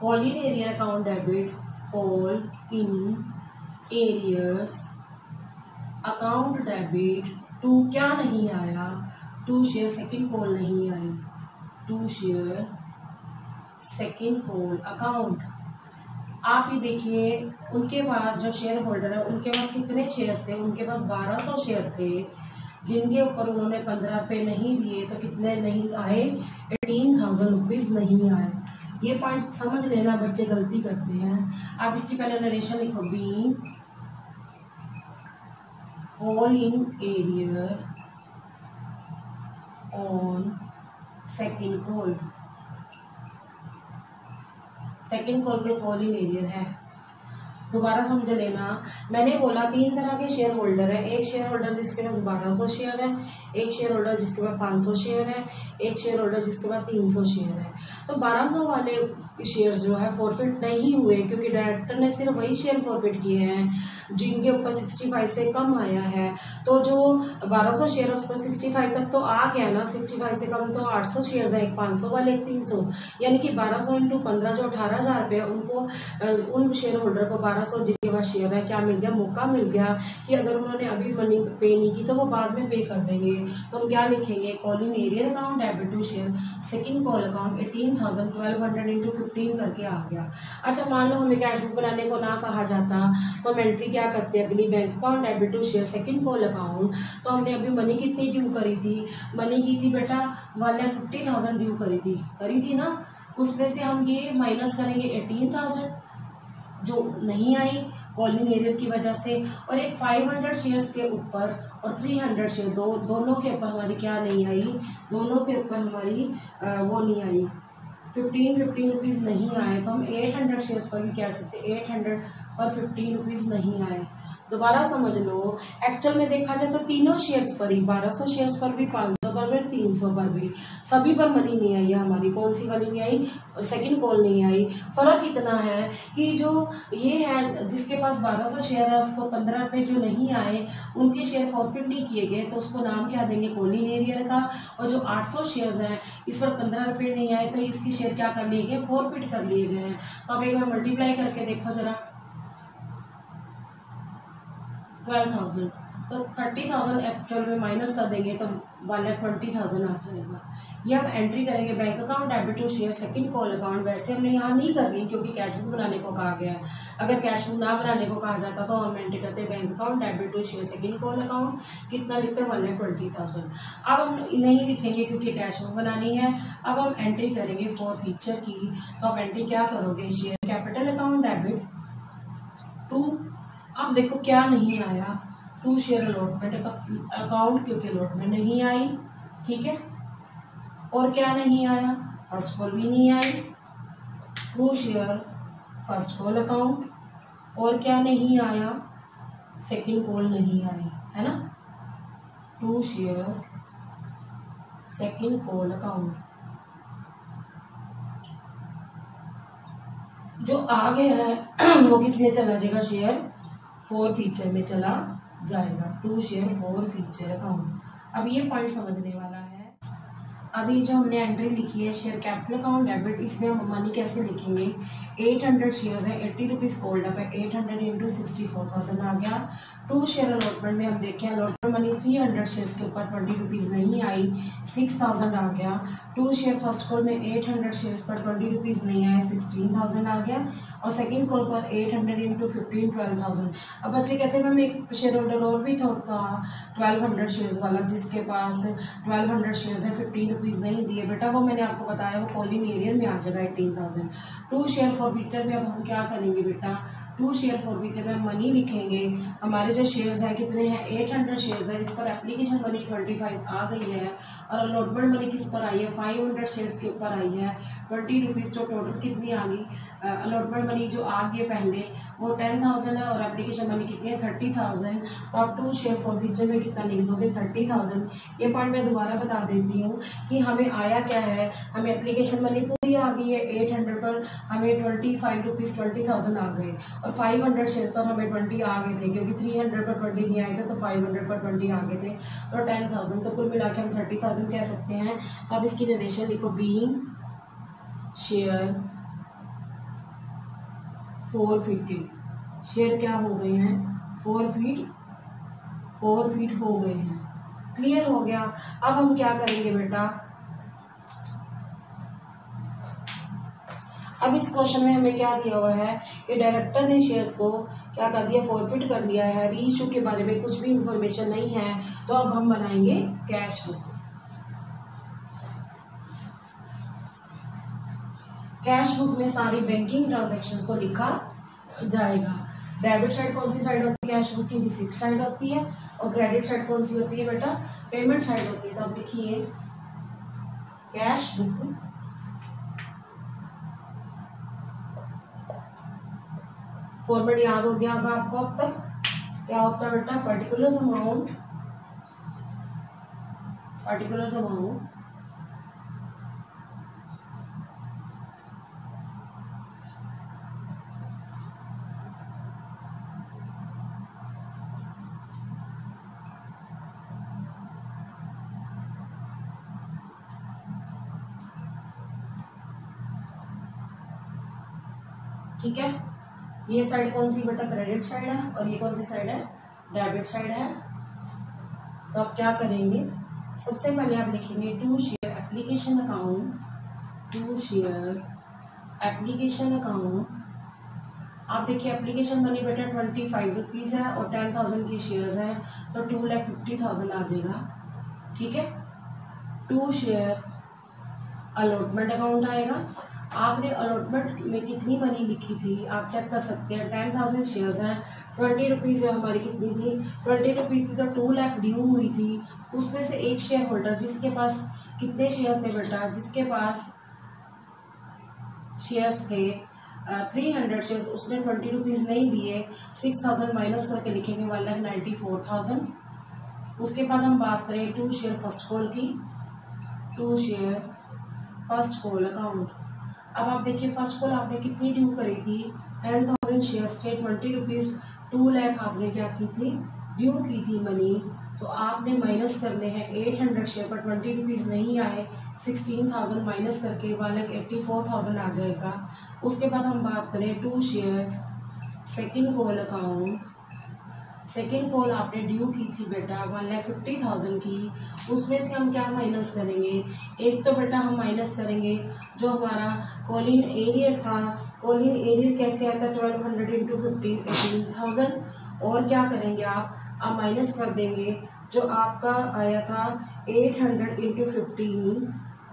calling arrear account debit, call in arrears account debit to क्या नहीं आया, टू शेयर सेकंड कॉल नहीं आई, to share second call account. आप ये देखिए उनके पास जो शेयर होल्डर है उनके पास कितने शेयर्स थे, उनके पास 1200 शेयर थे, जिनके ऊपर उन्होंने 15 रुपये नहीं दिए, तो कितने नहीं आए, 18,000 रुपीज़ नहीं आए। ये पॉइंट समझ लेना, बच्चे गलती करते हैं। आप इसकी पहले नरेशन लिखो, be call in arrear on second call, second call पे कॉल इन एरियर है। दोबारा समझ लेना, मैंने बोला 3 तरह के शेयर होल्डर है, एक शेयर होल्डर जिसके पास 1200 शेयर है, एक शेयर होल्डर जिसके पास 500 शेयर है, एक शेयर होल्डर जिसके पास 300 शेयर है। तो 1200 वाले शेयर्स जो है फॉरफिट नहीं हुए, क्योंकि डायरेक्टर ने सिर्फ वही शेयर फॉरफिट किए हैं जिनके ऊपर 65 से कम आया है। तो जो 1200 शेयर उस पर 65 तक तो आ गया ना, 65 से कम तो 800 शेयर है, एक 500 वाले एक 300, यानी कि 1200 इंटू 15 जो 18,000 रुपये उनको, उन शेयर होल्डर को 1200 जिनके पास शेयर है क्या मिल गया, मौका मिल गया कि अगर उन्होंने अभी मनी पे नहीं की तो वो बाद में पे कर देंगे। तो हम क्या लिखेंगे, calling arrear account debit to share second call account 18,000 1200 into 15 करके आ गया। अच्छा मान लो हमें कैश बुक बनाने को ना कहा जाता तो हम एंट्री क्या करते हैं, अगली bank account debit to share second call account. तो हमने अभी मनी कितनी ड्यू करी थी, मनी की थी बेटा 1,50,000 ड्यू करी थी ना, उसमें से हम ये माइनस करेंगे 18,000 जो नहीं आई कॉलिंग एरियर की वजह से, और एक 500 शेयर्स के ऊपर और 300 शेयर दोनों के ऊपर हमारी क्या नहीं आई, दोनों के ऊपर हमारी वो नहीं आई, 15 रुपीज़ नहीं आए। तो हम 800 शेयर्स पर भी कह सकते 800 और 15 रुपीज़ नहीं आए। दोबारा समझ लो, एक्चुअल में देखा जाए तो तीनों शेयर्स पर ही, 1200 शेयर्स पर भी, 500 पर भी, 300 पर भी, सभी पर मनी नहीं आई है हमारी। कौन सी मनी नहीं आई, सेकंड कॉल नहीं आई। फर्क इतना है कि जो ये है जिसके पास 1200 शेयर है उसको 15 रुपये जो नहीं आए, उनके शेयर फॉरफिट नहीं किए गए, तो उसको नाम क्या देंगे, कॉलिंग एरियर का। और जो 800 शेयर हैं इस पर 15 रुपये नहीं आए, तो इसके शेयर क्या कर लिए गए, फॉरफिट कर लिए गए हैं। तो अब एक बार मल्टीप्लाई करके देखो जरा, 12,000, तो 30,000 एक्चुअल में माइनस कर देंगे तो 1,20,000 आ जाएगा। ये हम एंट्री करेंगे bank account debit to share second call account. वैसे हमने यहाँ नहीं करनी क्योंकि कैश बुक बनाने को कहा गया है। अगर कैश बुक ना बनाने को कहा जाता तो हम एंट्री करते bank account debit to share second call account. कितना लिखते हैं 1,20,000। अब हम नहीं लिखेंगे क्योंकि कैश बुक बनानी है। अब हम एंट्री करेंगे फॉर फीचर की। तो आप एंट्री क्या करोगे, share capital account debit to, अब देखो क्या नहीं आया, टू शेयर अलॉटमेंट अकाउंट क्योंकि अलॉटमेंट नहीं आई, ठीक है। और क्या नहीं आया, फर्स्ट कॉल भी नहीं आई, to share first call account. और क्या नहीं आया, सेकंड कॉल नहीं आई, है ना, to share second call account. जो आगे है वो किस में चला जाएगा, शेयर फॉर फीचर में चला जाएगा, to share forfeiture account. अब ये पॉइंट समझने वाला है। अभी जो हमने एंट्री लिखी है शेयर कैपिटल अकाउंट डेबिट, इसमें हम मनी कैसे लिखेंगे, 800 शेयर्स है, 80 रुपीज़ कोल्ड अप है, 800 इंटू 64,000 आ गया। टू शेयर अलॉटमेंट में हम देखें अलॉटमेंट मनी 300 शेयर्स के ऊपर 20 रुपीज़ नहीं आई, 6,000 आ गया। टू शेयर फर्स्ट कॉल में 800 शेयर्स पर 20 रुपीज़ नहीं आए, 16,000 आ गया। और सेकंड कॉल पर 800 इंटू 15 12,000। अब बच्चे कहते हैं मैम एक शेयर होल्डर और भी था 1200 शेयर्स वाला जिसके पास 1200 शेयर्स है, 15 रुपीज़ नहीं दिए। बेटा वो मैंने आपको बताया वो कॉलिंग एरियर में आ जाएगा 18,000। टू शेयर फॉर फीचर में अब हम क्या करेंगे बेटा, टू शेयर फॉर फीचर में हम मनी लिखेंगे। हमारे जो शेयर्स हैं कितने हैं, 800 शेयर्स है, इस पर एप्लीकेशन मनी 25 आ गई है। और अलॉटमेंट मनी किस पर आई है, 500 शेयर्स के ऊपर आई है, 20 रुपीज़। तो टोटल कितनी आ गई, अलॉटमेंट मनी जो आ गई पहले वो 10,000 है और एप्लीकेशन मनी कितनी है 30,000। तो आप टू शेयर फॉर फीचर में कितना लिख दोगे, 30,000। ये पॉइंट मैं दोबारा बता देती हूँ कि हमें आया क्या है, हमें एप्लीकेशन मनी पूरी आ गई है 800 पर, हमें 25 रुपीज़ 20,000 आ गए। और 500 शेयर पर हमें 20 आ गए थे क्योंकि 300 पर 20 नहीं आए थे तो 500 पर 20 आ गए थे, तो 10,000। तो कुल मिला के हम 30,000 कह सकते हैं। तो अब इसकी नरेशन लिखो, बीइंग शेयर 450, शेयर क्या हो गए हैं, 4 फीट हो गए हैं। क्लियर हो गया। अब हम क्या करेंगे बेटा, अब इस क्वेश्चन में हमें क्या दिया हुआ है कि डायरेक्टर ने शेयर्स को क्या कर दिया, फॉरफिट कर दिया है। रीइश्यू के बारे में कुछ भी इंफॉर्मेशन नहीं है। तो अब हम बनाएंगे कैश बुक। कैश बुक में सारी बैंकिंग ट्रांजैक्शंस को लिखा जाएगा। डेबिट साइड कौन सी साइड होती है, कैश बुक की रिसीप्ट साइड होती है। और क्रेडिट साइड कौन सी होती है बेटा, पेमेंट साइड होती है। तो अब लिखिए कैश बुक फॉर्मेट याद हो गया होगा आपको अब तक। क्या होता है बेटा, पर्टिकुलर अमाउंट ठीक है। ये साइड कौन सी बेटा, क्रेडिट साइड है। और ये कौन सी साइड है, डेबिट साइड है। तो आप क्या करेंगे, सबसे पहले आप लिखेंगे to share application account, to share application account. आप देखिए एप्लीकेशन मनी बेटा 25 रुपीज़ है और 10,000 की शेयर्स हैं तो 2,50,000 आ जाएगा, ठीक है। टू शेयर अलॉटमेंट अकाउंट आएगा। आपने अलॉटमेंट में कितनी मनी लिखी थी आप चेक कर सकते हैं, 10,000 शेयर्स हैं, 20 रुपीज़ जो हमारी कितनी थी, 20 रुपीज़ थी तो 2 लाख ड्यू हुई थी। उसमें से एक शेयर होल्डर जिसके पास कितने शेयर्स थे बेटा, जिसके पास शेयर्स थे 300 शेयर्स, उसने 20 रुपीज़ नहीं दिए, 6,000 माइनस करके लिखेंगे 1,94,000। उसके बाद हम बात करें टू शेयर फर्स्ट कॉल की, to share first call account. अब आप देखिए फर्स्ट कॉल आपने कितनी ड्यू करी थी, 10,000 शेयर्स थे, 20 रुपीज़, 2 लाख आपने क्या की थी, ड्यू की थी मनी। तो आपने माइनस करने हैं 800 शेयर पर 20 रुपीज़ नहीं आए, 16,000 माइनस करके 1,84,000 आ जाएगा। उसके बाद हम बात करें to share second call account. Second call आपने ड्यू की थी बेटा 1,50,000 की, उसमें से हम क्या माइनस करेंगे, एक तो बेटा हम माइनस करेंगे जो हमारा कॉलिंग एरियर था, कॉलिंग एरियर कैसे आया था 1200 इंटू 50 18,000, और क्या करेंगे आप माइनस कर देंगे जो आपका आया था 800 इंटू 15,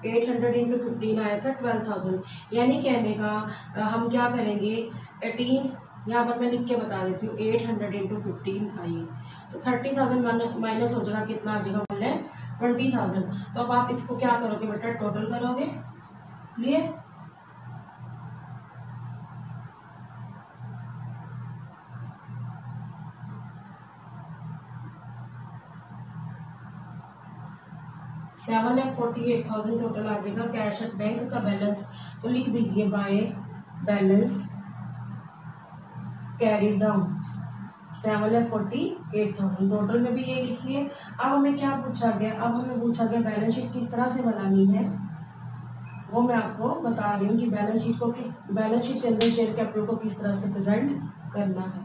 800 इंटू 15 आया था 12,000, यानी कहने का हम क्या करेंगे 18, यहाँ पर मैं लिख के बता देती हूँ 800 इंटू 15 था ये, तो 30,000 माइनस हो जाएगा, कितना आ जाएगा बोले 20,000। तो अब आप इसको क्या करोगे बेटा, टोटल करोगे, क्लियर। $7,48,000 टोटल आ जाएगा। कैश एट बैंक का बैलेंस तो लिख दीजिए by balance carry down 7,48,000, total में भी ये लिखिए। अब हमें क्या पूछा गया, अब हमें पूछा गया बैलेंस शीट किस तरह से बनानी है, वो मैं आपको बता रही हूँ कि बैलेंस शीट के अंदर शेयर कैपिटल को किस तरह से प्रेजेंट करना है।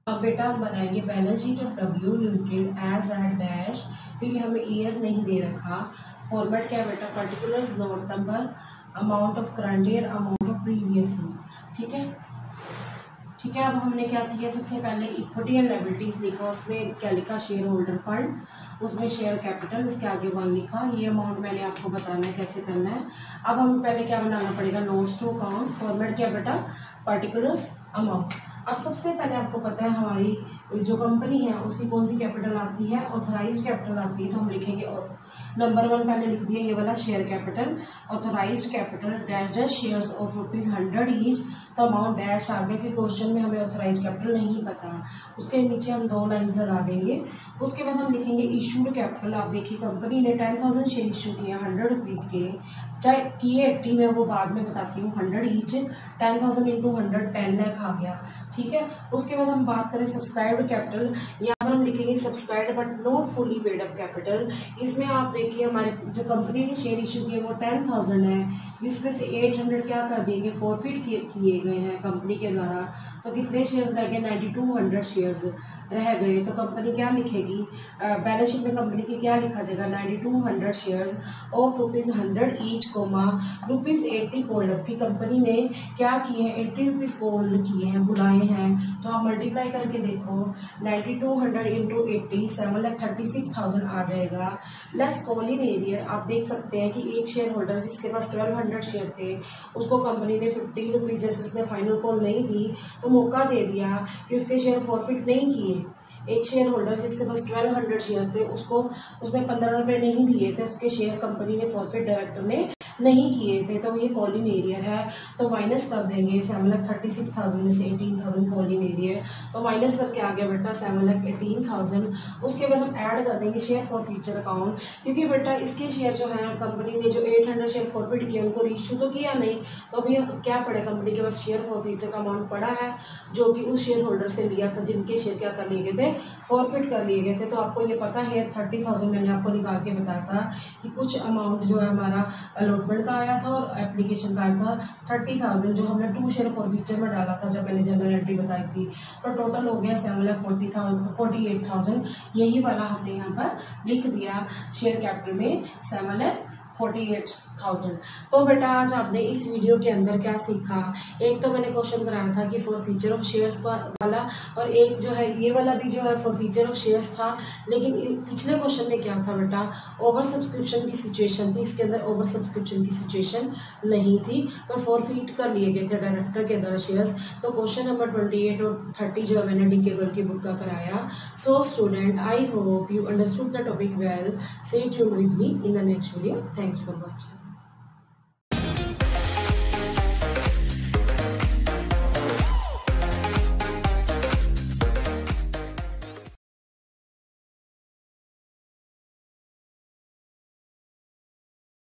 अब बेटा हम बनाएंगे balance sheet of W limited as at dash, क्योंकि हमें ईयर नहीं दे रखा। फॉर्मेट क्या है बेटा, particulars, note number, amount of current year, amount of previous year, ठीक है। अब हमने क्या किया, सबसे पहले इक्विटी एंड लायबिलिटीज लिखा, उसमें क्या लिखा, शेयर होल्डर फंड, उसमें शेयर कैपिटल, इसके आगे 1 लिखा। ये अमाउंट मैंने आपको बताना है कैसे करना है। अब हमें पहले क्या बनाना पड़ेगा, नोट्स टू अकाउंट। फॉर्मेट क्या बेटा, पर्टिकुलर्स, अमाउंट। अब सबसे पहले आपको पता है हमारी जो कंपनी है उसकी कौन सी कैपिटल आती है, ऑथराइज्ड कैपिटल आती है, तो हम लिखेंगे नंबर 1 पहले लिख दिया ये वाला share capital, authorised capital dash dash shares of ₹100 each, तो अमाउंट डैश आ गया कि क्वेश्चन में हमें ऑथराइज्ड कैपिटल नहीं पता, उसके नीचे हम 2 लाइन्स लगा देंगे। उसके बाद हम लिखेंगे इशूड कैपिटल। आप देखिए कंपनी ने 10,000 शेयर इशू किए ₹100 के, चाहे किए 80 में, वो बाद में बताती हूँ, 100 ईच, 10,000 इंटू 100 10 लाख आ गया, ठीक है। उसके बाद हम बात करें सब्सक्राइब्ड कैपिटल, यहाँ पर हम लिखेंगे subscribed but not fully paid up capital. इसमें आप देखिए हमारे जो कंपनी ने शेयर इशू किए वो 10,000 है, जिसमें से 800 क्या कर दिए, फॉरफिट किए गए हैं कंपनी के द्वारा, तो कितने शेयर्स रह गए, 9200 शेयर्स रह गए। तो कंपनी क्या लिखेगी, बैलेंस शीट में कंपनी की क्या लिखा जाएगा, 9200 shares of ₹100 each comma ₹80 called up की कंपनी ने क्या किए हैं, ₹80 कोल्ड किए हैं, बुलाए हैं। तो आप मल्टीप्लाई करके देखो 9200 इंटू 80 7,36,000 आ जाएगा। लेस कॉलिंग एरियर, आप देख सकते हैं कि एक शेयर होल्डर जिसके पास 1200 शेयर थे उसको कंपनी ने ₹50, जैसे उसने फाइनल कॉल नहीं दी तो मौका दे दिया कि उसके शेयर फॉरफिट नहीं किए। एक शेयर होल्डर जिसके पास 1200 शेयर थे उसने ₹15 नहीं दिए थे, उसके शेयर कंपनी ने फॉरफिट डायरेक्टर ने नहीं किए थे, तो ये कॉलिंग एरियर है। तो माइनस कर देंगे 7,36,000 में से 18,000 कॉलिंग एरियर, तो माइनस करके आ गया बेटा 7,18,000। उसके बाद हम ऐड कर देंगे शेयर फॉर फ्यूचर अकाउंट, क्योंकि बेटा इसके शेयर जो है कंपनी ने जो 800 शेयर फॉरफिट किए उनको रीइश्यू तो किया नहीं, तो अभी क्या पड़े, कंपनी के पास शेयर फॉर फ्यूचर का अमाउंट पड़ा है जो कि उस शेयर होल्डर से लिया था जिनके शेयर क्या कर लिए गए थे, फॉरफिट कर लिए गए थे। तो आपको ये पता है 30,000 मैंने आपको निकाल के बताया था कि कुछ अमाउंट जो है हमारा अलॉटमेंट का आया था और एप्लीकेशन का आया था 30,000, जो हमने 2 शेयर फॉर फ्यूचर में डाला था जब मैंने जनरल एंट्री बताई थी। तो टोटल हो गया 7,48,000, यही वाला हमने यहाँ पर लिख दिया शेयर कैपिटल में 7,48,000। तो बेटा आज आपने इस वीडियो के अंदर क्या सीखा, एक तो मैंने क्वेश्चन कराया था कि फॉर फ्यूचर ऑफ शेयर्स वाला, और एक जो है ये वाला भी जो है फॉर फ्यूचर ऑफ शेयर्स था। लेकिन पिछले क्वेश्चन में क्या था बेटा, ओवर सब्सक्रिप्शन की सिचुएशन थी, इसके अंदर ओवर सब्सक्रिप्शन की सिचुएशन नहीं थी, पर फॉरफिट कर लिए गए थे डायरेक्टर के अंदर शेयर्स। तो क्वेश्चन नंबर 28 और 30 जो है मैंने डी.के. गोयल की बुक का कराया। So student, I hope you understood the topic well. Stay tuned with me in the next video. Thanks for watching.